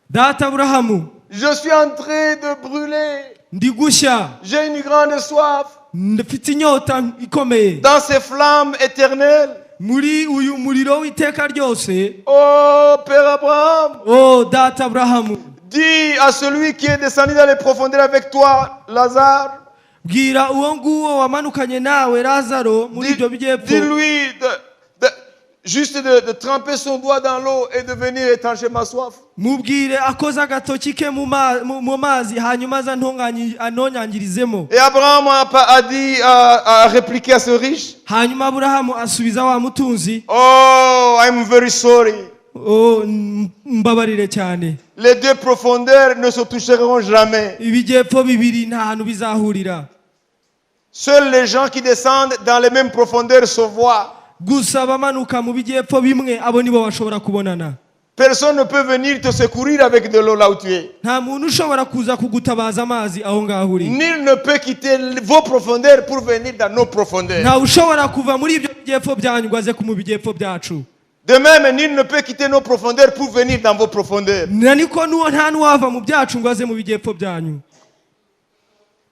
data Aburahamu, je suis en train de brûler. ndi gushya, J'ai une grande soif. ndafite inyota ikomeye Dans ces flammes éternelles. muri uyu muriro w'iteka ryose. Oh, Père Abraham, Oh data Aburahamu, dis à celui qui est descendu dans les profondeurs avec toi, Lazare, bwira uwo nguwo wamanukanye nawe Lazaro muri ibyo bijyepfo, dis-lui juste de tremper son doigt dans l'eau et de venir étancher ma soif. mubwire akoza agatoki ke mu mazi hanyuma aza antonyangirizemo. Et Abraham a répliqué à ce riche, Hanyuma Aburahamu asubiza wa mutunzi, oh, I'm very sorry. oh mbabarire cyane, Les deux profondeurs ne se toucheront jamais. ibijyepfo bibiri nta hantu bizahurira. Seuls les gens qui descendent dans les mêmes profondeurs se voient. Gusa abamanuka mu bijyepfo bimwe abo nibo bashobora kubonana. Personne ne peut venir te secourir avec de l'eau là où tu es. Nta muntu ushobora kuza kugutabaza amazi aho ngaho uri. Nul ne peut quitter vos profondeurs pour venir dans nos profondeurs. Nta ushobora kuva muri ibyo bijyepfo byanyu ngo aze mu bijyepfo byacu. De même, nul ne peut quitter nos profondeurs pour venir dans vos profondeurs. Na niko nta n'uwava mu byacu ngo aze mu bijyepfo byanyu.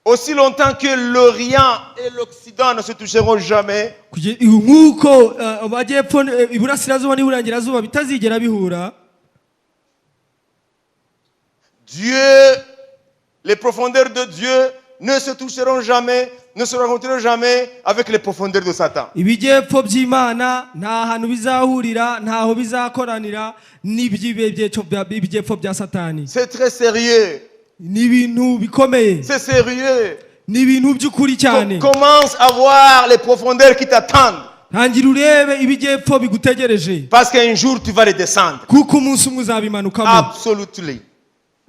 Aussi longtemps que l'Orient et l'Occident ne se toucheront jamais, nk'uko amajyepfo iburasirazuba n'iburengerazuba bitazigera bihura, Dieu, les profondeurs de Dieu ne se toucheront jamais, ne se rencontreront jamais avec les profondeurs de Satan. ibijyepfo by'Imana nta hantu bizahurira, ntaho bizakoranira n'ibijyepfo bya Satani. C'est très sérieux. Ni ibintu bikomeye, C'est sérieux. ni ibintu by'ukuri cyane. Commence à voir les profondeurs qui t'attendent. Ntangira urebe ibijyepfo bigutegereje, Parce qu'un jour tu vas les descendre. kuko umunsi umwe uzabimanukamo. Absolutely.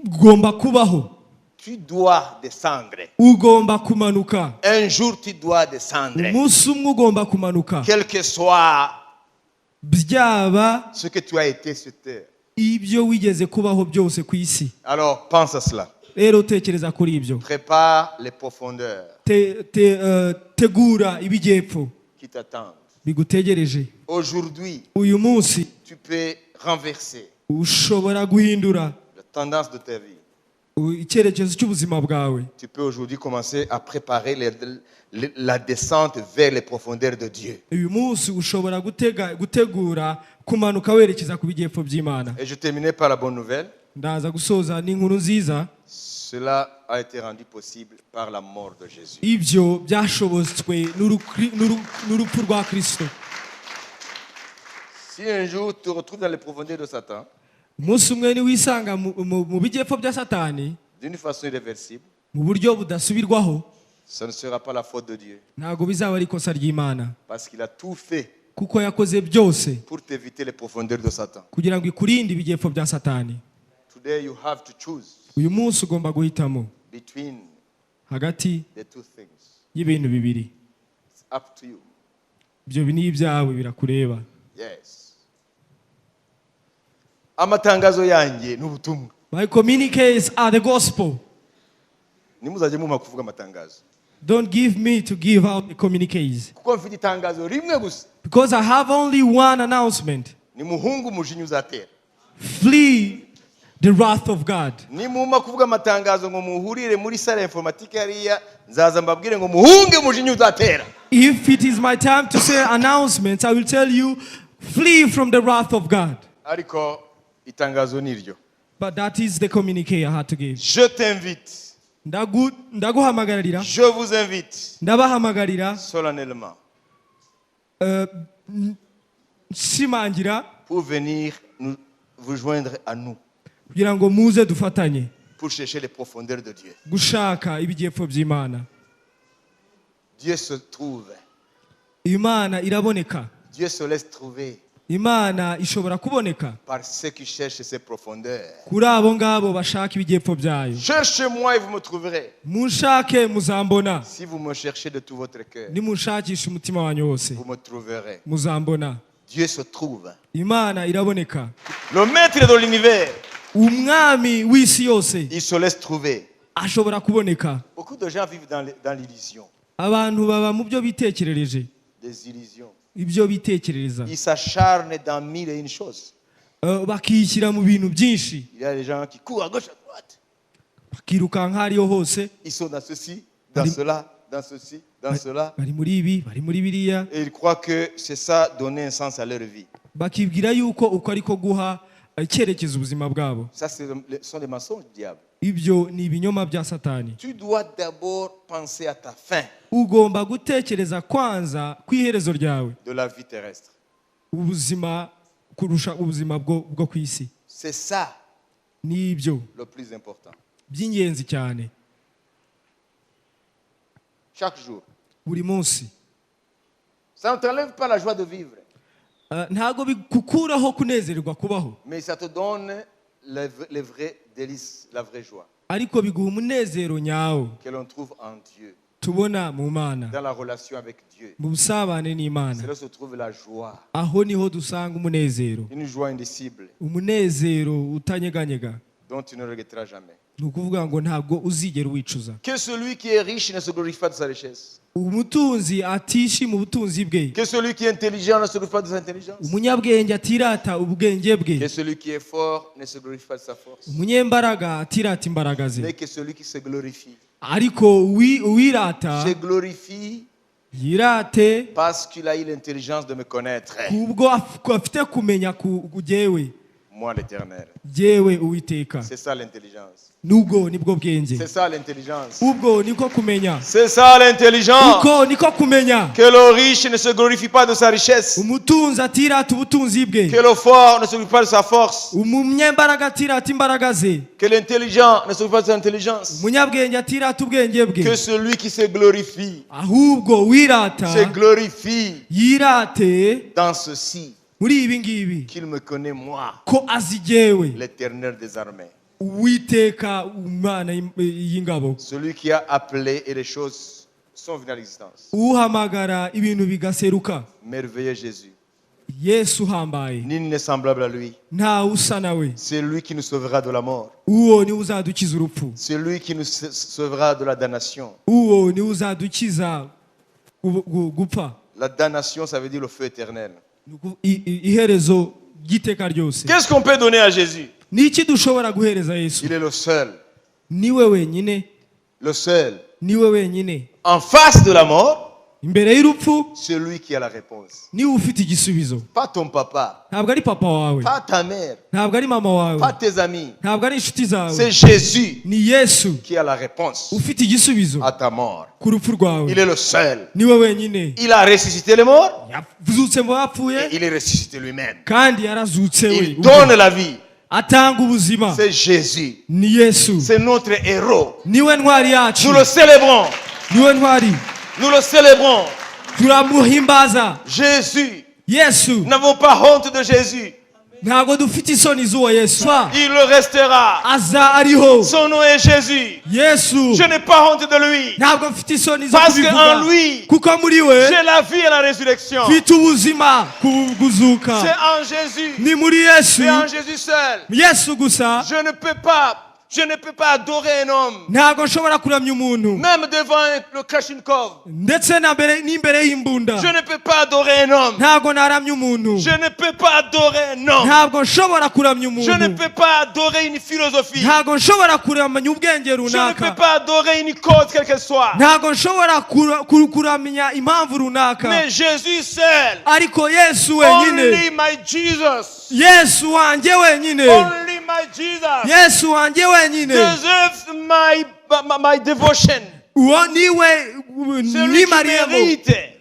Ugomba kubaho, Tu dois descendre. ugomba kumanuka. Un jour tu dois descendre. Umunsi umwe ugomba kumanuka, Quel que soit byaba ce que tu as été sur terre. ibyo wigeze kubaho byose ku isi. Alors pense à cela. Rero tekereza kuri ibyo. Prépare les profondeurs Tegura ibijyepfo qui t'attendent. bigutegereje. Aujourd'hui, Uyu munsi tu peux renverser ushobora guhindura la tendance de ta vie. icyerekezo cy'ubuzima bwawe. Tu peux aujourd'hui commencer à préparer la descente vers les profondeurs de Dieu. Uyu munsi ushobora gutegura kumanuka werekeza ku bijyepfo by'Imana. Et je terminais par la bonne nouvelle. Ndaza gusoza n'inkuru nziza. Cela a été rendu possible par la mort de Jésus. Ibyo byashobotswe n'urupfu rwa Kristo. Si un jour tu te retrouves dans les profondeurs de Satan, Umunsi umwe niwisanga mu bijyepfo bya Satani, d'une façon irréversible, mu buryo budasubirwaho, ce ne sera pas la faute de Dieu. ntabwo bizaba ari ikosa ry'Imana, Parce qu'il a tout fait kuko yakoze byose pour t'éviter les profondeurs de Satan. kugira ngo ikurinde ibigepfo bya Satani. Today you have to choose Uyu munsi ugomba guhitamo between hagati the two things. y'ibintu bibiri. It's up to you. Ibyo ni ibyawe, birakureba. Yes. Amatangazo yanjye n'ubutumwa. My communiques are the gospel. Nimuzajye muma kuvuga amatangazo. Don't give me to give out the communiques. Kuko mfite itangazo rimwe gusa. Because I have only one announcement. Ni muhungu umujinya uzatera. Flee the wrath of God. Nimuma kuvuga amatangazo ngo muhurire muri sale informatique hariya, nzaza mbabwire ngo muhunge umujinya uzatera. If it is my time to say announcements, I will tell you, flee from the wrath of God. Ariko itangazo niryo. But that is the communique I had to give. Je t'invite. Ndaguhamagarira. Je vous invite Ndabahamagarira. solennellement Simangira. pour venir vous joindre à nous Kugira ngo muze dufatanye. pour chercher les profondeurs de Dieu. Gushaka ibigepfo by'Imana. Dieu se trouve. Imana iraboneka. Dieu se laisse trouver Imana ishobora kuboneka par ceux qui cherchent ses profondeurs. kuri abo ngabo bashaka ibigepfo byayo. Cherchez-moi et vous me trouverez. Munshake muzambona. Si vous me cherchez de tout votre cœur, Nimunshakisha umutima wanyu wose, vous me trouverez. muzambona. Dieu se trouve. Imana iraboneka. Le maître de l'univers, Umwami w'isi yose il se laisse trouver. ashobora kuboneka. Beaucoup de gens vivent dans l'illusion. Abantu baba mu byo bitekerereje, Des illusions. ibyo bitekerereza. Ils s'acharnent dans mille et une choses. Bakishyira mu bintu byinshi, Il y a des gens qui courent à gauche, à droite. bakirukanka hariyo hose. Ils sont dans ceci, dans cela, dans ceci, dans cela. Bari muri ibi, bari muri biriya. Et ils croient que c'est ça donner un sens à leur vie. Bakibwira yuko uko ariko guha icyerekezo ubuzima bwabo. Ça, ce sont des mensonges du diable. Ibyo ni ibinyoma bya Satani. Tu dois d'abord penser à ta fin Ugomba gutekereza kwanza ku iherezo ryawe, de la vie terrestre. ubuzima kurusha ubuzima bwo ku isi. C'est ça Ni ibyo le plus important. by'ingenzi cyane. Chaque jour. Buri munsi. Ça ne t'enlève pas la joie de vivre, Ntago bikukuraho kunezerwa kubaho, mais ça te donne les vrais délices, la vraie joie ariko biguha umunezero nyawo que l'on trouve en Dieu, tubona mu Mana, dans la relation avec Dieu. mu busabane n'Imana. C'est là se trouve la joie, Aho niho dusanga umunezero, une joie indicible umunezero utanyeganyega. dont tu ne regretteras jamais. Ni ukuvuga ngo ntabwo uzigera wicuza. Que celui qui est riche ne se glorifie pas de sa richesse. Umutunzi atishima ubutunzi bwe, Que celui qui est intelligent ne se glorifie pas de sa intelligence. umunyabwenge atirata ubwenge bwe, Que celui qui est fort ne se glorifie pas de sa force. umunyembaraga atirata imbaraga ze. Mais que celui qui se glorifie Ariko uwirata se glorifie yirate parce qu'il a eu l'intelligence de me connaître, kubwo afite kumenya kujewe moi l'Éternel. jewe Uwiteka. C'est ça l'intelligence. Nubwo nibwo bwenge, C'est ça l'intelligence. ubwo niko kumenya, C'est ça l'intelligence. uko niko kumenya. Que le riche ne se glorifie pas de sa richesse. Umutunzi atirata ubutunzi bwe, Que le fort ne se glorifie pas de sa force. umunyembaraga atirata imbaraga ze, Que l'intelligent ne se glorifie pas de sa intelligence. umunyabwenge atirata ubwenge Que bwe, celui qui se glorifie ahubwo wirata se glorifie yirate dans ceci, muri ibi ngibi, qu'il me connaît moi, ko azi jewe l'Éternel des armées. Uwiteka Imana y'ingabo, Celui qui a appelé et les choses sont venues à l'existence. uhamagara ibintu bigaseruka. Merveilleux Jésus. Yesu uhambaye, Nul n'est semblable à lui. nta usa nawe. C'est lui qui nous sauvera de la mort. Uwo ni uzadukiza urupfu, C'est lui qui nous sauvera de la damnation. uwo ni uzadukiza gupfa. La damnation, ça veut dire le feu éternel. Iherezo ry'iteka ryose. Qu'est-ce qu'on peut donner à Jésus? Niki dushobora guhereza Yesu? Il est le seul. Niwe wenyine, Le seul. niwe wenyine. En face de la mort, Imbere y'urupfu c'est lui qui a la réponse. niwe ufite igisubizo. Pas ton papa, Ntabwo ari papa wawe, pas ta mère, ntabwo ari mama wawe, pas tes amis. ntabwo ari inshuti zawe. C'est Jésus Ni Yesu qui a la réponse ufite igisubizo à ta mort. ku rupfu rwawe. Il est le seul. Niwe wenyine. Il a ressuscité les morts Yazutse mu et bapfuye il est ressuscité lui-même. kandi yarazutse we Il ubwe. donne la vie. atanga ubuzima. C'est Jésus. Ni Yesu. C'est notre héros. Niwe ntwari yacu. Nous le célébrons. Niwe ntwari. Nous le célébrons. Turamuhimbaza. Jésus. Yesu. Nous n'avons pas honte de Jésus. Ntabwo dufite isoni z'uwo Yesu. Il le restera. Aza ariho. Son nom est Jésus. Yesu. Je n'ai pas honte de lui. Ntabwo mfite isoni zo Parce qu'en kubivuga. lui, Kuko muri we j'ai la vie et la résurrection. mfite ubuzima kuguzuka. C'est en Jésus. Ni muri Yesu. C'est en Jésus seul. Yesu gusa. Je ne peux pas adorer un homme. Ntabwo nshobora kuramya umuntu. Même devant le Kalachnikov. Ndetse n'imbere y'imbunda. Je ne peux pas adorer un homme. Ntabwo naramya umuntu. Je ne peux pas adorer un homme. Ntabwo nshobora kuramya umuntu. Je ne peux pas adorer une philosophie. Ntabwo nshobora kuramya ubwenge Je ne runaka. peux pas adorer une cause quelle qu'elle soit. Ntabwo nshobora kuramya impamvu runaka. Mais Jésus seul. Ariko Yesu wenyine. Only my Jesus. Yesu wanjye wenyine. Only my Jesus. Yesu wanjye wenyine. Deserves my devotion. Uwo niwe Celui qui nimariyemo. mérite.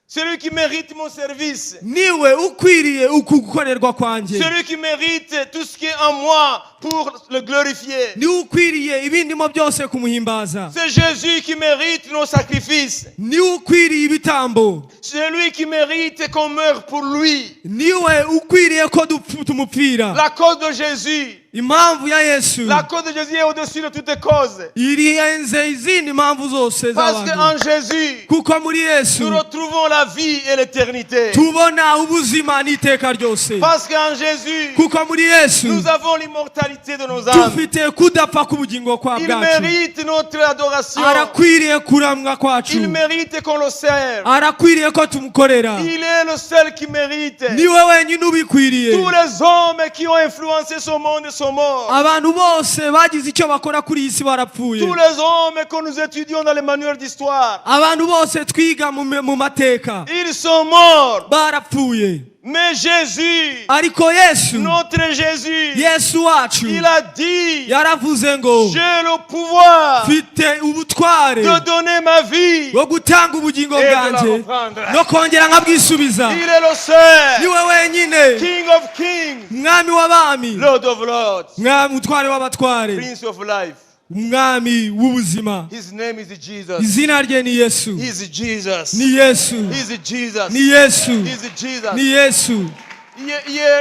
Celui qui mérite mon service. Niwe ukwiriye ukugukorerwa kwanjye. Celui qui mérite tout ce qui est en moi pour le glorifier. Niwe ukwiriye ibindimo byose kumuhimbaza. C'est Jésus qui mérite nos sacrifices. Niwe ukwiriye ibitambo. C'est lui qui mérite qu'on meure pour lui. Niwe ukwiriye ko tumupfira. La cause de Jésus. Impamvu ya Yesu. La cause de Jésus est au-dessus de toutes les causes. Iriyenze izindi mpamvu zose Parce z'abantu. qu'en Jésus, Kuko muri Yesu nous retrouvons la vie et l'éternité. tubona ubuzima n'iteka ryose. Parce qu'en Jésus, Kuko muri Yesu nous avons l'immortalité de nos âmes. dufite kudapfa k'ubugingo kwa Il bwacu. mérite notre adoration. Arakwiriye kuramwa kwacu. Il mérite qu'on le serve. Arakwiriye ko tumukorera. Il est le seul qui mérite. Niwe wenyine ubikwiriye. Tous les hommes qui ont influencé ce monde sont morts. Abantu bose bagize icyo bakora kuri iyi si barapfuye. Tous les hommes que nous étudions dans les manuels d'histoire, Abantu bose twiga mu mateka ils sont morts. barapfuye. Mais Jésus, Ariko Yesu, notre Jésus, Yesu wacu il a dit, yaravuze ngo j'ai le pouvoir mfite ubutware de donner ma vie bwo gutanga ubugingo et de la bwanjye reprendre. no kongera nkabwisubiza. Il est le seul, Niwe wenyine King of Kings, mwami w'abami, Lord of Lords, mwami mutware w'abatware, Prince of Life. umwami w'ubuzima. His name is Jesus. Izina rye ni Yesu. He's Jesus. Ni Yesu. He's Jesus. Ni Yesu. He's Jesus. Ni Yesu.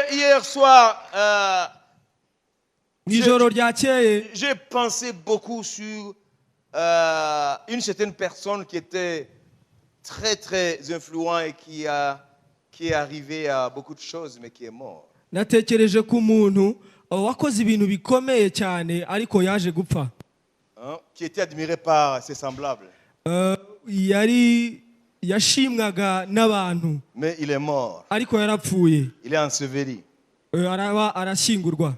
Hier soir, Ijoro ryakeye j'ai pensé beaucoup sur une certaine personne qui était très très influente et qui est arrivé à beaucoup de choses mais qui est mort. natekereje ku muntu wakoze ibintu bikomeye cyane ariko yaje gupfa. Qui était admiré par ses semblables. Yari yashimwaga n'abantu Mais il est mort. ariko yarapfuye. Il est enseveli. Arashyingurwa.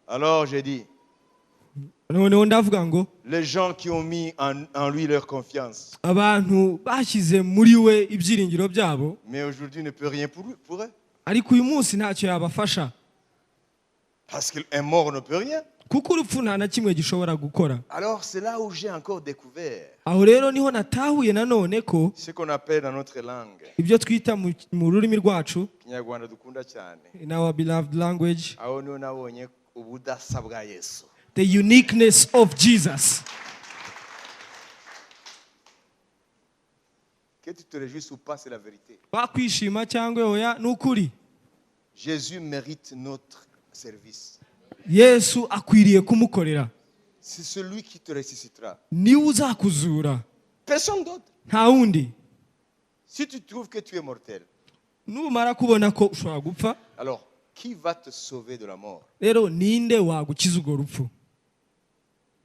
Alors j'ai dit, noneho ndavuga ngo les gens qui ont mis en lui leur confiance, abantu bashyize muri we ibyiringiro byabo, mais aujourd'hui ne peut rien pour eux. ariko uyu munsi ntacyo yabafasha. Parce qu'un mort ne peut rien. Kuko urupfu nta na kimwe gishobora gukora. Alors c'est là où j'ai encore découvert Aho rero niho natahuye nanone ko ce qu'on appelle dans notre langue, ibyo twita mu rurimi rwacu, Kinyarwanda dukunda cyane, in our beloved language, aho niho nabonye ubudasa bwa Yesu. the uniqueness of Jesus. Que tu te réjouisses ou pas, c'est la vérité. Wakwishima cyangwa oya ni ukuri. Jésus mérite notre service. Yesu akwiriye kumukorera. C'est celui qui te ressuscitera. Niwe uzakuzura. Personne d'autre. Nta wundi. Si tu trouves que tu es mortel, Numara kubona ko ushobora gupfa, alors qui va te sauver de la mort? rero ninde wagukiza urwo rupfu?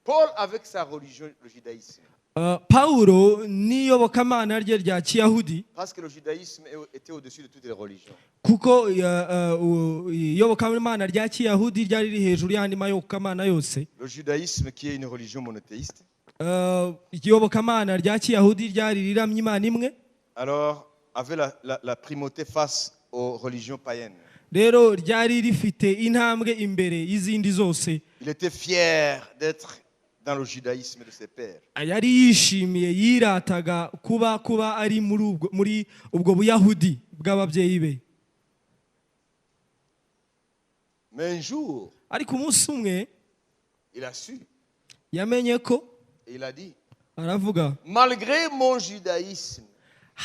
Paul, avec sa religion, le judaïsme, Paulo n'iyobokamana rye rya Kiyahudi, parce que le judaïsme était au-dessus de toutes les religions. kuko iyobokamana rya Kiyahudi ryari riri hejuru y'andi mayobokamana yose. Le judaïsme, qui est une religion monothéiste, iyobokamana rya Kiyahudi ryari riramya Imana imwe, alors avait la primauté face aux religions païennes. rero ryari rifite intambwe imbere y'izindi zose. Il était fier d'être dans le judaïsme de ses pères. Yari yishimiye, yirataga kuba ari muri ubwo buyahudi bw'ababyeyi be. Mais un jour, ariko umunsi umwe il a su. yamenye ko Et il a dit, aravuga malgré mon judaïsme,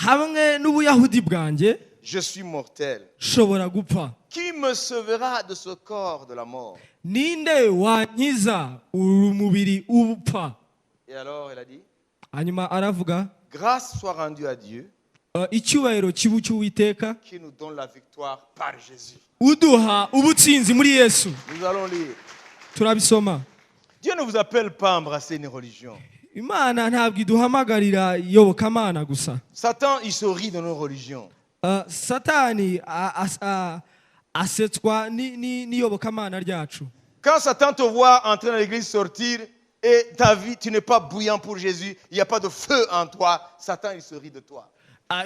hamwe n'ubuyahudi bwanjye je suis mortel. nshobora gupfa. Qui me sauvera de ce corps de la mort? Ninde wankiza uru mubiri upfa? Et alors, il a dit, hanyuma aravuga grâce soit rendue à Dieu icyubahiro kibu cy'Uwiteka qui nous donne la victoire par Jésus. uduha ubutsinzi muri Yesu. Nous allons lire. Turabisoma. Dieu ne vous appelle pas à embrasser une religion. Imana ntabwo iduhamagarira iyobokamana gusa. Satan, il se rit de nos religions. Satani asetswa n'iyobokamana ryacu. Quand Satan te voit entrer dans l'église, sortir, et ta vie, tu n'es pas bouillant pour Jésus, il n'y a pas de feu en toi, Satan, il se rit de toi.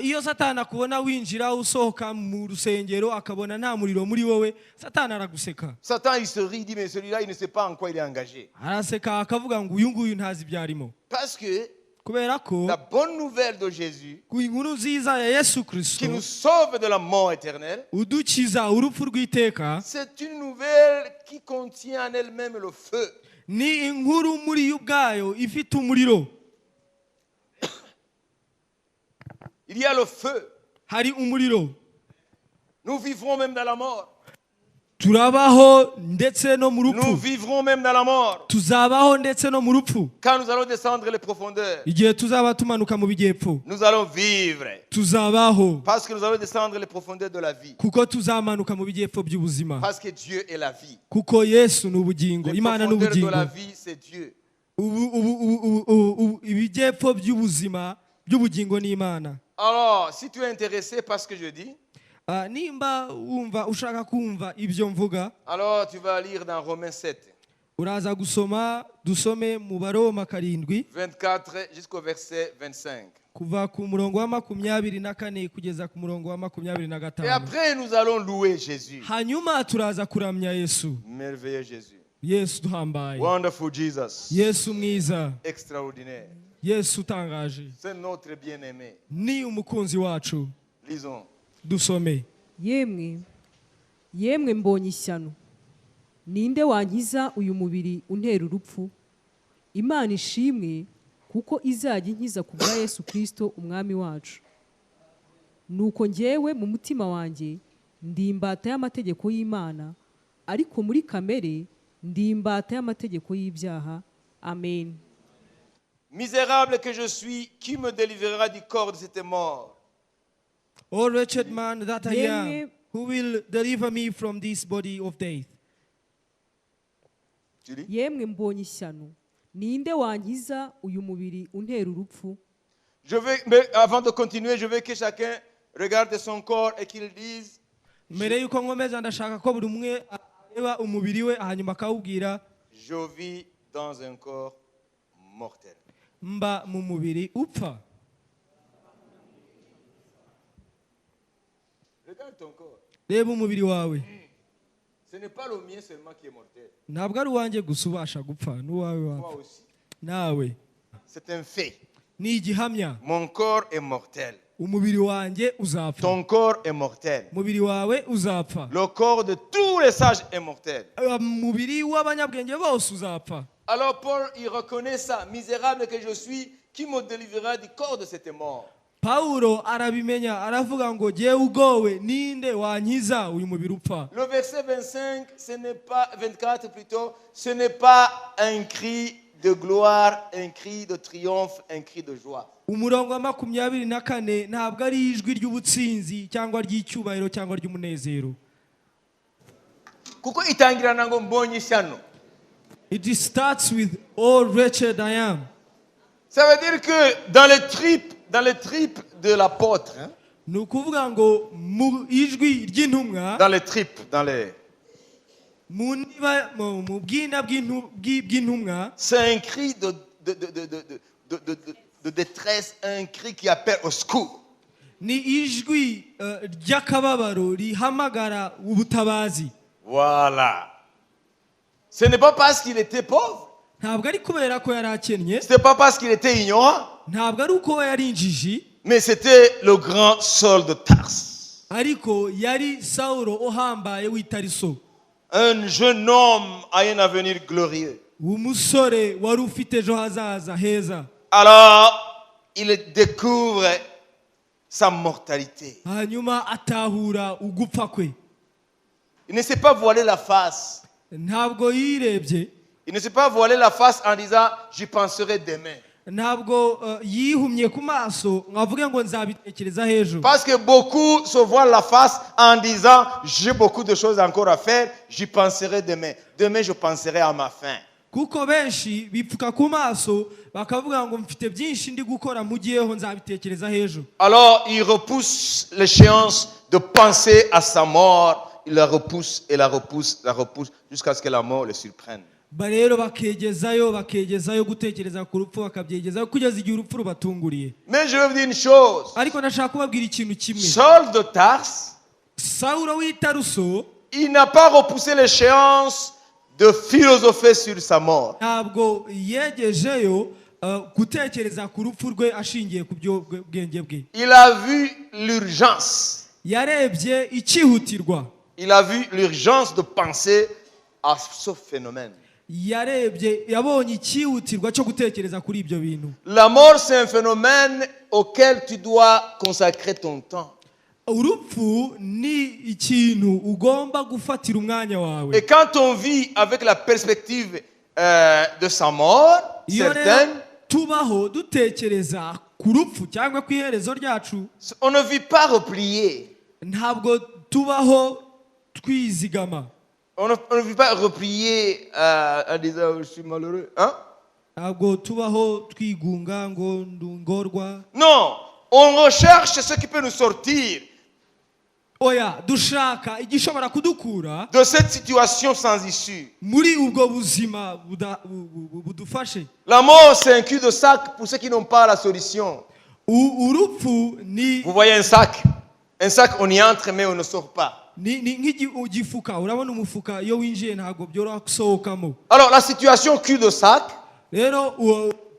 Iyo Satani akubona winjira usohoka mu rusengero akabona nta muriro muri wowe, Satani araguseka. Satan, il se rit, il dit, mais celui-là, il ne sait pas en quoi il est engagé. Araseka akavuga ngo uyu nguyu ntazi ibyarimo. Parce que Kubera ko la bonne nouvelle de Jésus, ku inkuru nziza ya Yesu Kristo qui nous sauve de la mort éternelle, udukiza urupfu rw'iteka, c'est une nouvelle qui contient en elle-même le feu. ni inkuru muri yo ubwayo ifite umuriro. Il y a le feu. Hari umuriro. Nous vivrons même dans la mort. Turabaho ndetse no mu Nous rupfu. vivrons même dans la mort. Tuzabaho ndetse no mu rupfu. Quand nous allons descendre les profondeurs, Igihe tuzaba tumanuka mu bijyepfo, nous allons vivre. tuzabaho Parce que nous allons descendre les profondeurs de la vie. kuko tuzamanuka mu bijyepfo by'ubuzima. Parce que Dieu est la vie. Kuko Yesu ni ubugingo, Les Imana ni profondeurs de ubugingo. la vie, c'est Dieu. Ibijyepfo by'ubuzima by'ubugingo ni Imana. Alors, si tu es intéressé par ce que je dis, Nimba wumva ushaka kumva ibyo mvuga, alors tu vas lire dans Romains 7, uraza gusoma dusome mu Baroma 7 24 jusqu'au verset 25. kuva ku murongo wa 24 kugeza ku murongo wa Et 25. après, nous allons louer Jésus. Hanyuma turaza kuramya Yesu. Merveilleux Jésus. Yesu duhambaye, Wonderful Jesus. Yesu mwiza, Extraordinaire. Yesu utangaje, C'est notre bien-aimé. ni umukunzi wacu. Lisons. Dusome. yemwe mbonye ishyano, ninde wankiza uyu mubiri untera urupfu? Imana ishimwe kuko izajya inkiza ku bwa Yesu Kristo umwami wacu. Nuko njyewe mu mutima wanjye ndi imbata y'amategeko y'Imana, ariko muri kamere ndi imbata y'amategeko y'ibyaha. Amen. Misérable que je suis, qui me délivrera du corps de cette mort? O wretched man that I am, Yemwe- who will deliver me from this body of death? Tu lis? Yemwe mbonye ishyano, ninde wankiza uyu mubiri untera urupfu? Mais avant de continuer, je veux que chacun regarde son corps et qu'il dise, Mbere yuko nkomeza ndashaka ko buri umwe areba umubiri we hanyuma akawubwira, je vis dans un corps mortel. mba mu mubiri upfa. Regarde ton corps. Reba umubiri wawe. Ce n'est pas le mien seulement qui est mortel. Ntabwo ari uwanjye gusa ubasha gupfa, n'uwawe Toi wapfa. aussi. Nawe. C'est un fait. Ni igihamya. Mon corps est mortel. Umubiri wanjye uzapfa. Ton corps est mortel. Umubiri wawe uzapfa. Le corps de tous les sages est mortel. Umubiri w'abanyabwenge bose uzapfa. Alors Paul, il reconnaît ça. Misérable que je suis, qui me délivrera du corps de cette mort? Paulo arabimenya, aravuga ngo jyewe ugowe ninde wankiza uyu mubiri upfa. Le verset 25, ce n'est pas 24 plutôt, ce n'est pas un cri de gloire, un cri de triomphe, un cri de joie. Umurongo wa 24 ntabwo ari ijwi ry'ubutsinzi cyangwa ry'icyubahiro cyangwa ry'umunezero. Kuko itangirana ngo mbonye ishyano. It starts with oh wretched I am. Ça veut dire que dans les tripes de l'apôtre, hein, Ni ukuvuga ngo mu ijwi ry'intumwa, dans les tripes, dans les... mu bwina bw'intumwa, C'est un cri de détresse, un cri qui appelle au secours. ni ijwi ry'akababaro rihamagara ubutabazi. Voilà. Ce n'est pas parce qu'il était pauvre. Ntabwo ari kubera ko yari akennye, Ce n'est pas parce qu'il était ignorant. ntabwo ari uko yari injiji, Mais c'était le grand Saul de Tarse. ariko yari Sawulo uhambaye w'itariso. un jeune homme a un avenir glorieux. umusore wari ufite ejo hazaza heza, Alors, il découvre sa mortalité. hanyuma atahura ugupfa kwe. Il ne s'est pas voilé la face. Ntabwo yirebye, Il ne s'est pas voilé la face en disant j'y penserai demain. ntabwo yihumye ku maso ngo avuge ngo nzabitekereza hejuru. Parce que beaucoup se voilent la face en disant j'ai beaucoup de choses encore à faire, j'y penserai demain. Demain, je penserai à ma fin. Kuko benshi bipfuka ku maso bakavuga ngo mfite byinshi ndi gukora, mugiyeho nzabitekereza hejuru. Alors, il repousse l'échéance de penser à sa mort. Il la repousse et la repousse, jusqu'à ce que la mort le surprenne. Rero bakegezayo gutekereza ku rupfu, bakabyegezayo kugeza igihe urupfu rubatunguriye. Mais je veux vous dire une chose. Ariko nashaka kubabwira ikintu kimwe. Saul de Tarse, Sawulo w'i Taruso il n'a pas repoussé l'échéance de philosopher sur sa mort. ntabwo yegejeyo gutekereza ku rupfu rwe ashingiye ku bwenge bwe. Il a vu l'urgence. Yarebye icyihutirwa. Il a vu l'urgence de penser à ce phénomène. Yabonye icyihutirwa cyo gutekereza kuri ibyo bintu. La mort, c'est un phénomène auquel tu dois consacrer ton temps. Urupfu ni ikintu ugomba gufatira umwanya wawe. Et quand on vit avec la perspective de sa mort, certaine, tubaho dutekereza ku rupfu cyangwa ku iherezo ryacu, on ne vit pas replié. ntabwo tubaho twizigama. On ne vit pas replié en disant je suis malheureux. Hein? Ntabwo tubaho twigunga ngo ndungorwa. Non, on recherche ce qui peut nous sortir Oya, dushaka igishobora kudukura de cette situation sans issue. muri ubwo buzima budufashe. La mort, c'est un cul-de-sac pour ceux qui n'ont pas la solution. Urupfu ni Vous voyez un sac. Un sac, on y entre, mais on ne sort pas. nk'igifuka. Urabona umufuka iyo winjiye ntabwo byoroha gusohokamo. Alors, la situation cul-de-sac, Rero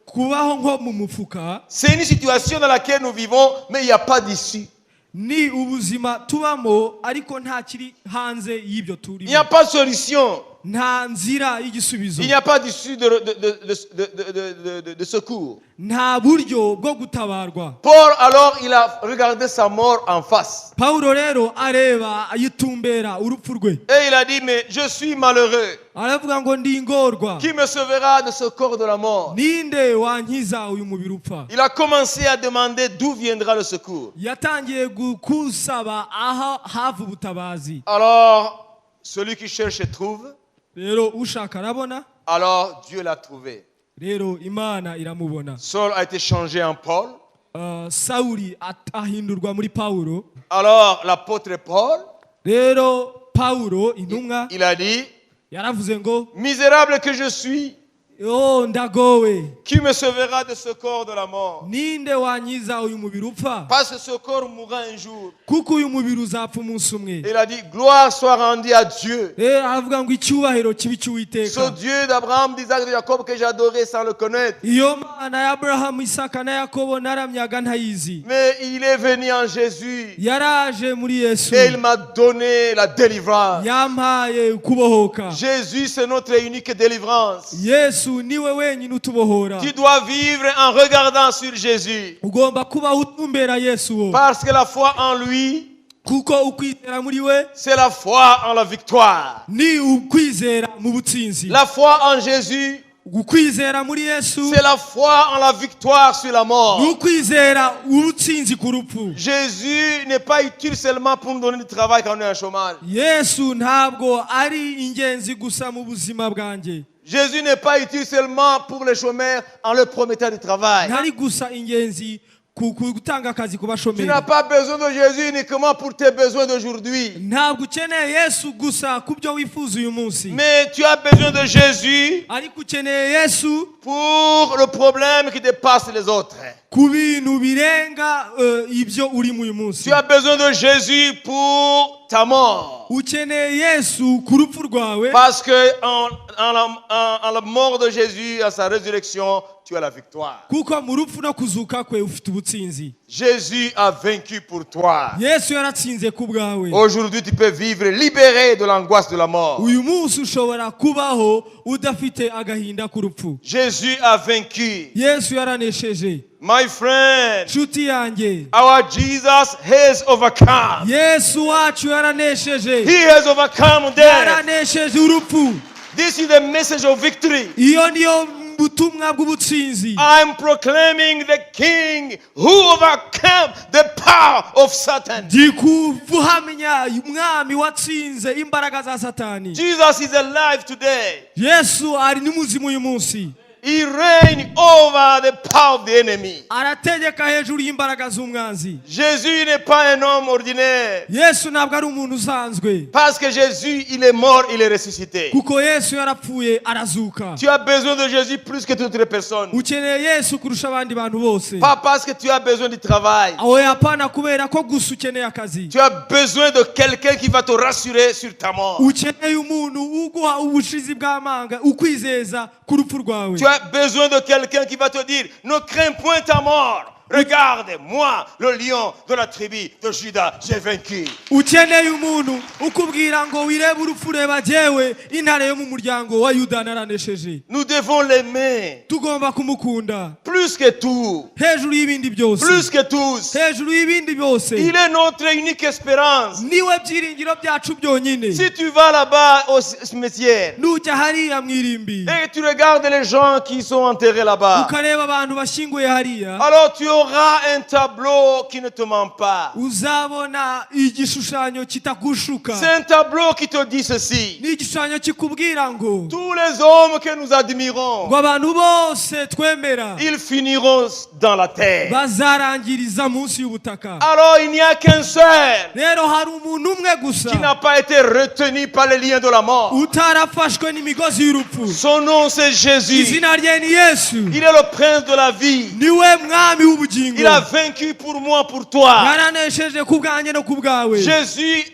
kubaho nko mu mufuka c'est une situation dans laquelle nous vivons, mais il n'y a pas d'issue. ni ubuzima tubamo ariko nta kiri hanze y'ibyo Il turimo. n'y a pas de solution. Nta nzira y'igisubizo. Il n'y a pas d'issue de secours. Nta buryo bwo gutabarwa. Paul, alors, il a regardé sa mort en face. Pawulo rero areba ayitumbera urupfu rwe. Et il a dit, mais je suis malheureux. Aravuga ngo ndi ingorwa. Qui me sauvera de ce corps de la mort? Ninde wankiza uyu mubiri upfa? Il a commencé à demander d'où viendra le secours. Yatangiye kusaba aha hava ubutabazi. Alors, celui qui cherche trouve. Rero ushaka arabona. Alors, Dieu l'a trouvé. Rero Imana iramubona. Saul a été changé en Paul. Sawuli ahindurwa muri Pawulo. Alors, l'apôtre Paul, Rero Pawulo intumwa il a dit, yaravuze ngo misérable que je suis, ndagowe. qui me sauvera de ce corps de la mort? Ninde wankiza uyu mubiri upfa? Parce que ce corps mourra un jour. Kuko uyu mubiri uzapfa umunsi umwe. Il a dit, gloire soit rendue à Dieu. Rero aravuga ngo icyubahiro kibi cy'Uwiteka. Ce Dieu d'Abraham, d'Isaac, de Jacob que j'adorais sans le connaître. Iyo Mana ya Abrahamu, Isaka na Yakobo naramyaga ntayizi. Mais il est venu en Jésus. Yaraje muri Yesu. Et il m'a donné la délivrance. Yampaye kubohoka. Jésus, c'est notre unique délivrance. Yesu niwe wenyine utubohora. Tu dois vivre en regardant sur Jésus. Ugomba kuba utumbera Yesu. Parce que la foi en lui, kuko ukwizera muri we c'est la foi en la victoire. ni ukwizera mu butsinzi. La foi en Jésus, ukwizera muri Yesu c'est la foi en la victoire sur la mort. ni ukwizera ubutsinzi ku rupfu. Jésus n'est pas utile seulement pour nous donner du travail quand on est en chômage. Yesu ntabwo ari ingenzi gusa mu buzima bwanjye. Jésus n'est pas utile seulement pour les chômeurs en leur promettant du travail. Ntari gusa ingenzi gutanga akazi ku Tu bashomeri. n'as pas besoin de Jésus uniquement pour tes besoins d'aujourd'hui. Ntabwo ukeneye Yesu gusa ku byo wifuza uyu munsi. Mais tu as besoin de Jésus ariko ukeneye Yesu pour le problème qui dépasse les autres. ku bintu birenga ibyo uri mu uyu munsi. Tu as besoin de Jésus pour ta mort. ukeneye yesu ku rupfu rwawe Parce que en la mort de Jésus, à sa résurrection, tu as la victoire. kuko mu rupfu no kuzuka kwe ufite ubutsinzi. Jésus a vaincu pour toi. Yesu yaratsinze ku bwawe. Aujourd'hui, tu peux vivre libéré de l'angoisse de la mort. uyu munsi ushobora kubaho udafite agahinda k'urupfu. Jésus a vaincu. Yesu yaranesheje. My friend, nshuti yanjye, our Jesus has overcome. Yesu wacu yaranesheje. He has overcome death. yaranesheje urupfu. This is the message of victory. iyo niyo butumwa bw'ubutsinzi. I'm proclaiming the King who overcame the power of Satan. ndi kuvuhamya umwami watsinze imbaraga za satani. Jesus is alive today. Yesu ari n'umuzimu uyu munsi. He reigned over the power of the enemy. arategeka hejuru y'imbaraga z'umwanzi. Jésus n'est pas un homme ordinaire. Yesu ntabwo ari umuntu usanzwe. Parce que Jésus, il est mort, il est ressuscité. kuko Yesu yarapfuye arazuka. Tu as besoin de Jésus plus que toute autre personne. ukeneye Yesu kurusha abandi bantu bose. Pas parce que tu as besoin du travail. aho yapana kubera ko gusa ukeneye akazi. Tu as besoin de quelqu'un qui va te rassurer sur ta mort. ukeneye umuntu uguha ubushizi bw'amanga ukwizeza ku rupfu rwawe. Tu as besoin de quelqu'un qui va te dire, ne crains point ta mort. Regarde, moi, le lion de la tribu de Juda, j'ai vaincu. ukeneye umuntu ukubwira ngo wirebe urupfu reba jyewe intare yo mu muryango wa Yuda naranesheje. Nous devons l'aimer tugomba kumukunda plus que tout, hejuru y'ibindi byose. plus que tous. hejuru y'ibindi byose. Il est notre unique espérance. niwe byiringiro byacu byonyine. Si tu vas là-bas au cimetière nujya hariya mu irimbi et tu regardes les gens qui sont enterrés là-bas, ukareba abantu bashyinguye hariya, alors tu auras un tableau qui ne te ment pas. uzabona igishushanyo kitagushuka. C'est un tableau qui te dit ceci. ni igishushanyo kikubwira ngo Tous les hommes que nous admirons, ngo abantu bose twemera ils finiront dans la terre. bazarangiriza munsi y'ubutaka. Alors il n'y a qu'un seul rero hari umuntu umwe gusa qui n'a pas été retenu par les liens de la mort. utarafashwe n'imigozi y'urupfu. Son nom c'est Jésus. izina rye ni Yesu. Il est le prince de la vie. niwe mwami w'ubugingo. Il a vaincu pour moi, pour toi. yaranesheje ku bwanjye no ku bwawe. Jésus,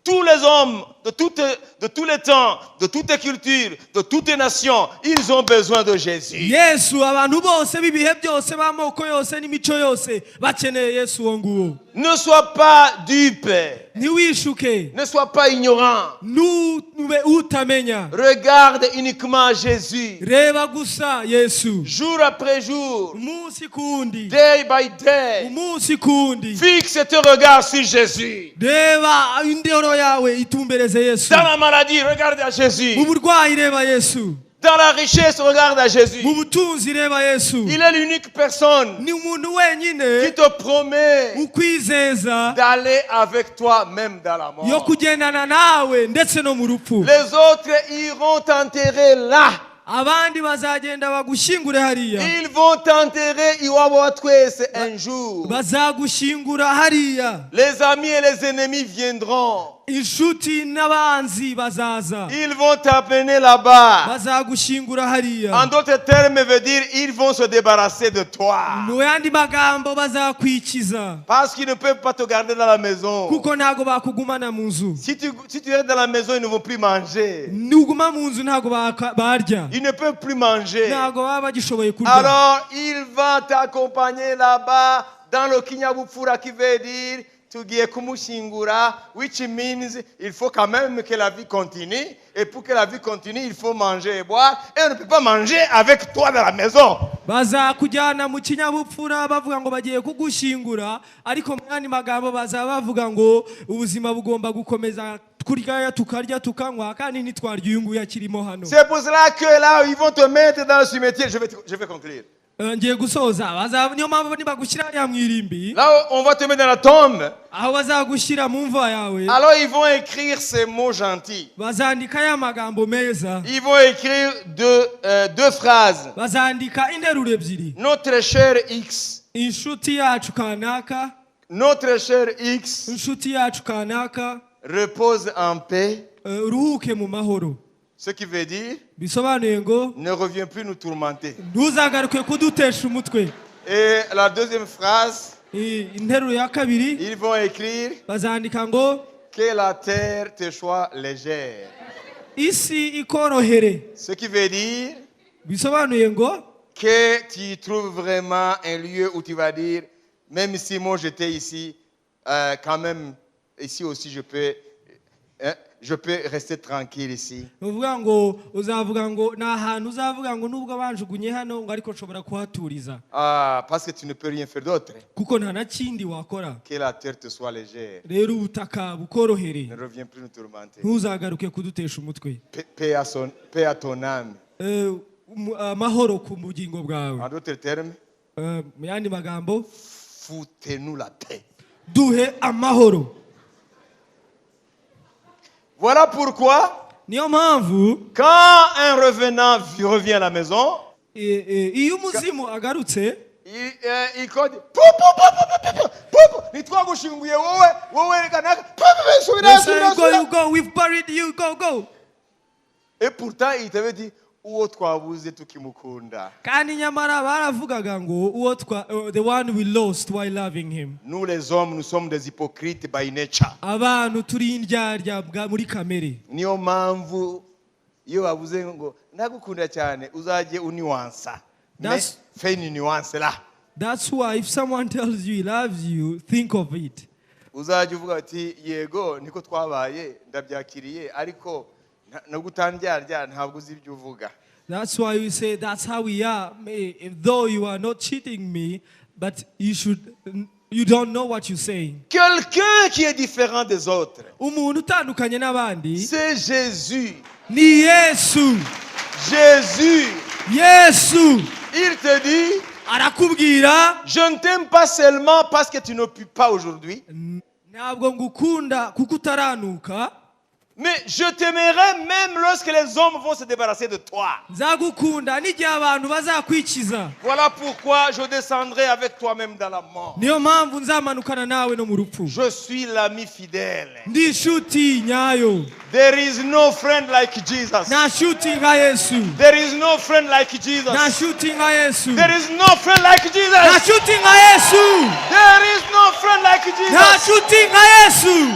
tous les hommes de tous les temps, de toutes les cultures, de toutes les nations, ils ont besoin de Jésus. Yesu abantu bose b'ibihe byose b'amoko yose n'imico yose bakeneye Yesu uwo nguwo. Ne sois pas dupe. ntiwishuke. Ne sois pas ignorant. ntube utamenya. Regarde uniquement Jésus. reba gusa Yesu. Jour après jour, umunsi kundi. day by day. umunsi kundi. Fixe tes regards sur Jésus. reba indoro yawe itumbereze Yesu. Dans la maladie, regarde à Jésus. mu burwayi reba Yesu. Dans la richesse, regarde à Jésus. mu butunzi reba Yesu. Il est l'unique personne ni umuntu qui wenyine te promet ukwizeza d'aller avec toi même dans la yo mort. kugendana nawe ndetse no mu rupfu. Les autres iront t'enterrer là. abandi bazagenda bagushyingure hariya. Ils vont t'enterrer iwabo wa twese un jour. bazagushyingura hariya. Les amis et les ennemis viendront. inshuti n'abanzi bazaza. Ils vont t'amener là-bas. bazagushyingura hariya. En d'autres termes, veut dire ils vont se débarrasser de toi. mu yandi magambo bazakwikiza. Parce qu'ils ne peuvent pas te garder dans la maison. kuko ntago bakugumana mu nzu. Si tu restes dans la maison, ils ne vont plus manger. nuguma mu nzu ntago barya. Ils ne peuvent plus manger. ntago baba bagishoboye kurya. Alors, il va t'accompagner là-bas dans le kinyabupfura qui veut dire tugiye kumushingura, which means il faut quand même que la vie continue. Et pour que la vie continue, il faut manger et boire. Et on ne peut pas manger avec toi dans la maison. bazakujyana mu kinyabupfura bavuga ngo bagiye kugushingura, ariko mu yandi magambo bazaba bavuga ngo ubuzima bugomba gukomeza kurya tukarya tukanywa kandi ntitwarya uyu nguyu akirimo hano. C'est pour cela que là, ils vont te mettre dans le cimetière. Je vais conclure. ngiye gusoza. niyo mpamvu nibagushyira hariya mu irimbi, Là, on va te mettre dans la tombe. aho bazagushyira mu mva yawe, Alors, ils vont écrire ces mots gentils. bazandika ya magambo meza. Ils vont écrire deux phrases. bazandika interuro ebyiri. Notre cher X. inshuti yacu kanaka, Notre cher X inshuti yacu kanaka, repose en paix. uruhuke mu mahoro. Ce qui veut dire, bisobanuye ngo ne reviens plus nous tourmenter. ntuzagaruke kudutesha umutwe. Et la deuxième phrase, interuro ya kabiri ils vont écrire bazandika ngo Que la terre te soit légère. isi ikorohere. Ce qui veut dire Bisobanuye ngo que tu trouves vraiment un lieu où tu vas dire, même si moi j'étais ici, quand même, ici aussi je peux rester tranquille ici. uvuga ngo uzavuga ngo ni ahantu uzavuga ngo nubwo banjugunye hano ngo ariko nshobora kuhaturiza. Parce que tu ne peux rien faire d'autre. Kuko nta na kindi wakora. Que la terre te soit légère. Rero ubutaka bukorohere. Ne reviens plus nous tourmenter. Ntuzagaruke kudutesha umutwe. Paix à ton âme. Amahoro ku bugingo bwawe. En d'autres termes, mu yandi magambo, foutez-nous la paix. duhe amahoro. Voilà pourquoi, Niyo mpamvu quand un revenant revient à la maison, iyo umuzimu agarutse il code nitwa gushinguye wowe kanaka you go, we've buried you, go. Et pourtant il t'avait dit uwo twabuze tukimukunda. Kandi nyamara baravugaga ngo the one we lost while loving him. Nous les hommes, nous sommes des hypocrites by nature. Abantu turi indyarya muri kamere. Niyo mpamvu iyo bavuze ngo ndagukunda cyane uzajye uniwansa. Fais une nuance là. That's why if someone tells you he loves you, think of it. Uzajye uvuga ati yego niko twabaye ndabyakiriye ariko no gutandyarya ntabwo uzi ibyo uvuga. That's why we say that's how we are. Though you are not cheating me, but you don't know what you're saying. Quelqu'un qui est différent des autres. Umuntu utandukanye n'abandi. C'est Jésus. Ni Yesu. Jésus. Yesu. Il te dit, arakubwira, je ne t'aime pas seulement parce que tu ne pues pas aujourd'hui. Ntabwo ngukunda kuko utaranuka. Mais je t'aimerai même lorsque les hommes vont se débarrasser de toi. Nzagukunda n'igihe abantu bazakwikiza. Voilà pourquoi je descendrai avec toi-même dans la mort. Niyo mpamvu nzamanukana nawe no mu rupfu. Je suis l'ami fidèle. Ndi inshuti nyayo. There is no friend like Jesus. Nta nshuti nka Yesu. There is no friend like Jesus. Nta nshuti nka Yesu. There is no friend like Jesus. Nta nshuti nka Yesu. There is no friend like Jesus. Nta nshuti nka Yesu.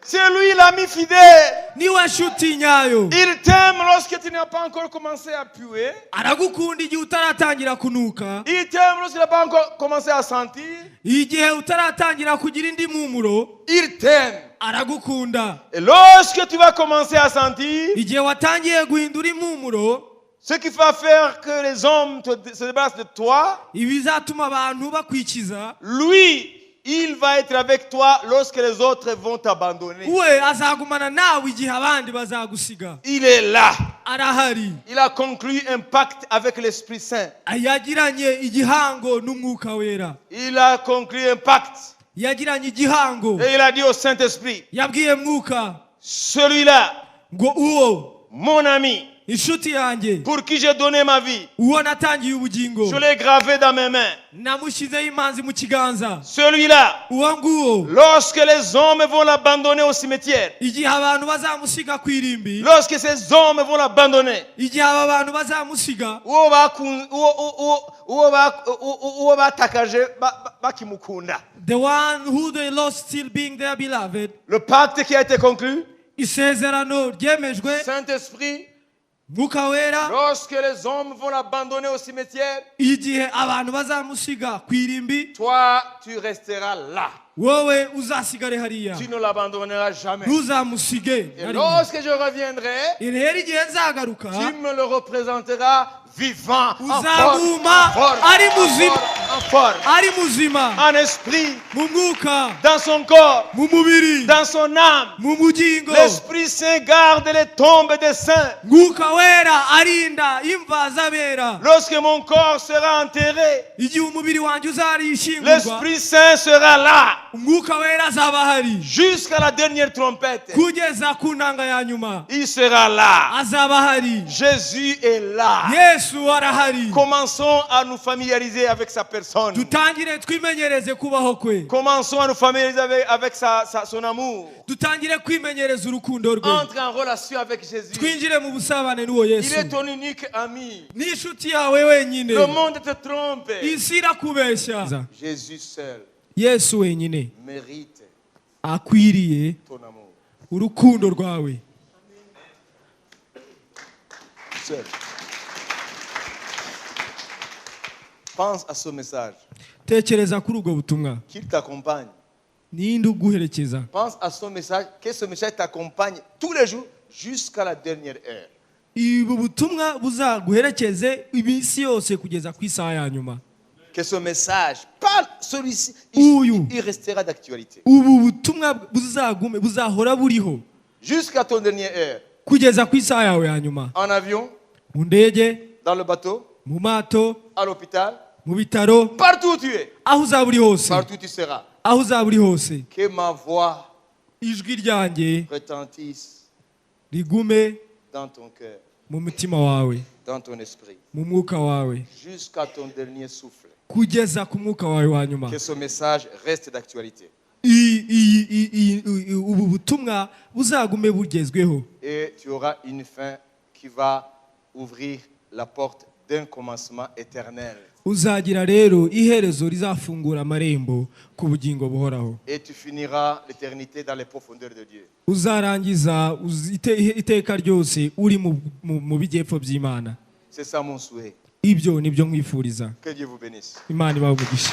C'est lui l'ami fidèle. Niwe nshuti nyayo. Il t'aime lorsque tu n'as pas encore commencé à puer. Aragukunda igihe utaratangira kunuka. Il t'aime lorsque tu n'as pas encore commencé à sentir. Igihe utaratangira kugira indi mpumuro. Il t'aime. Aragukunda. Et lorsque tu vas commencer à sentir, igihe watangiye guhindura impumuro, ce qui va faire que les hommes se débarrassent de toi, ibizatuma abantu bakwikiza, lui, il va être avec toi lorsque les autres vont t'abandonner. we azagumana nawe igihe abandi bazagusiga. Il est là. Arahari. Il a conclu un pacte avec l'Esprit Saint. Yagiranye igihango n'umwuka wera. Il a conclu un pacte. Yagiranye igihango. Et il a dit au Saint-Esprit, yabwiye mwuka, celui-là, ngo uwo, mon ami, inshuti yanjye, pour qui j'ai donné ma vie, uwo natangiye ubugingo, je l'ai gravé dans mes mains. namushyizeho imanzi mu kiganza. Celui-là, uwo nguwo, lorsque les hommes vont l'abandonner au cimetière, igihe abantu bazamusiga ku irimbi, lorsque ces hommes vont l'abandonner, igihe aba bantu bazamusiga, uwo batakaje bakimukunda. the one who they lost still being their beloved, Le pacte qui a été conclu, isezerano ryemejwe, Saint-Esprit, mwuka wera, lorsque les hommes vont l'abandonner au cimetière, igihe abantu bazamusiga ku irimbi, toi, tu resteras là. wowe uzasigare hariya, Tu ne l'abandonneras jamais. ntuzamusige. Et lorsque je reviendrai, rero igihe nzagaruka, tu me le représenteras vivant, uzamuma ari muzima, ari muzima, en esprit, mu mwuka, dans son corps, mu mubiri, dans son âme. mu bugingo. L'Esprit Saint garde les tombes des saints. Mwuka wera arinda imva z'abera. Lorsque mon corps sera enterré, igihe umubiri wanjye uzarishingurwa, l'Esprit Saint sera là umwuka wera azaba ahari jusqu'à la dernière trompette. kugeza ku ntanga ya nyuma. Il sera là. Azaba ahari. Jésus est là. Yesu arahari. Commençons à nous familiariser avec sa personne. Dutangire twimenyereze kubaho kwe. Commençons à nous familiariser avec son amour. Dutangire kwimenyereza urukundo rwe. Entre en relation avec Jésus. Twinjire mu busabane n'uwo Il Yesu. est ton unique ami. Ni inshuti yawe wenyine. Le monde te trompe. Isi irakubeshya. Jésus seul yesu wenyine mérite akwiriye ton amour. urukundo rwawe. Seul. Pense à ce message. Tekereza kuri ubwo butumwa, Qu'il t'accompagne. ninde uguherekeza. Pense à ce message, que ce message t'accompagne tous les jours jusqu'à la dernière heure. Ubu butumwa buzaguherekeze iminsi yose kugeza ku isaha ya nyuma. Que ce message, parle celui-ci, Uyu. il restera d'actualité. Ubu butumwa buzagume buzahora buriho Jusqu'à ton dernière heure. kugeza ku isaha yawe ya nyuma. En avion, Mu ndege, dans le bateau, mu mato, à l'hôpital, mu bitaro, partout où tu es, aho uzaba uri hose, partout où tu seras. aho uzaba uri hose, Que ma voix ijwi ryanjye retentisse rigume dans ton cœur, mu mutima wawe, dans ton esprit, mu mwuka wawe, jusqu'à ton dernier souffle. kugeza ku mwuka wawe wa nyuma. Que ce message reste d'actualité. Ubu butumwa buzagume bugezweho, Et tu auras une fin qui va ouvrir la porte d'un commencement éternel. uzagira rero iherezo rizafungura amarembo ku bugingo buhoraho. Et tu finiras l'éternité dans les profondeurs de Dieu. Uzarangiza iteka ryose uri mu bijyepfo by'Imana. C'est ça mon souhait. Ibyo nibyo nkwifuriza. Que Dieu vous bénisse. Imana ibahe umugisha.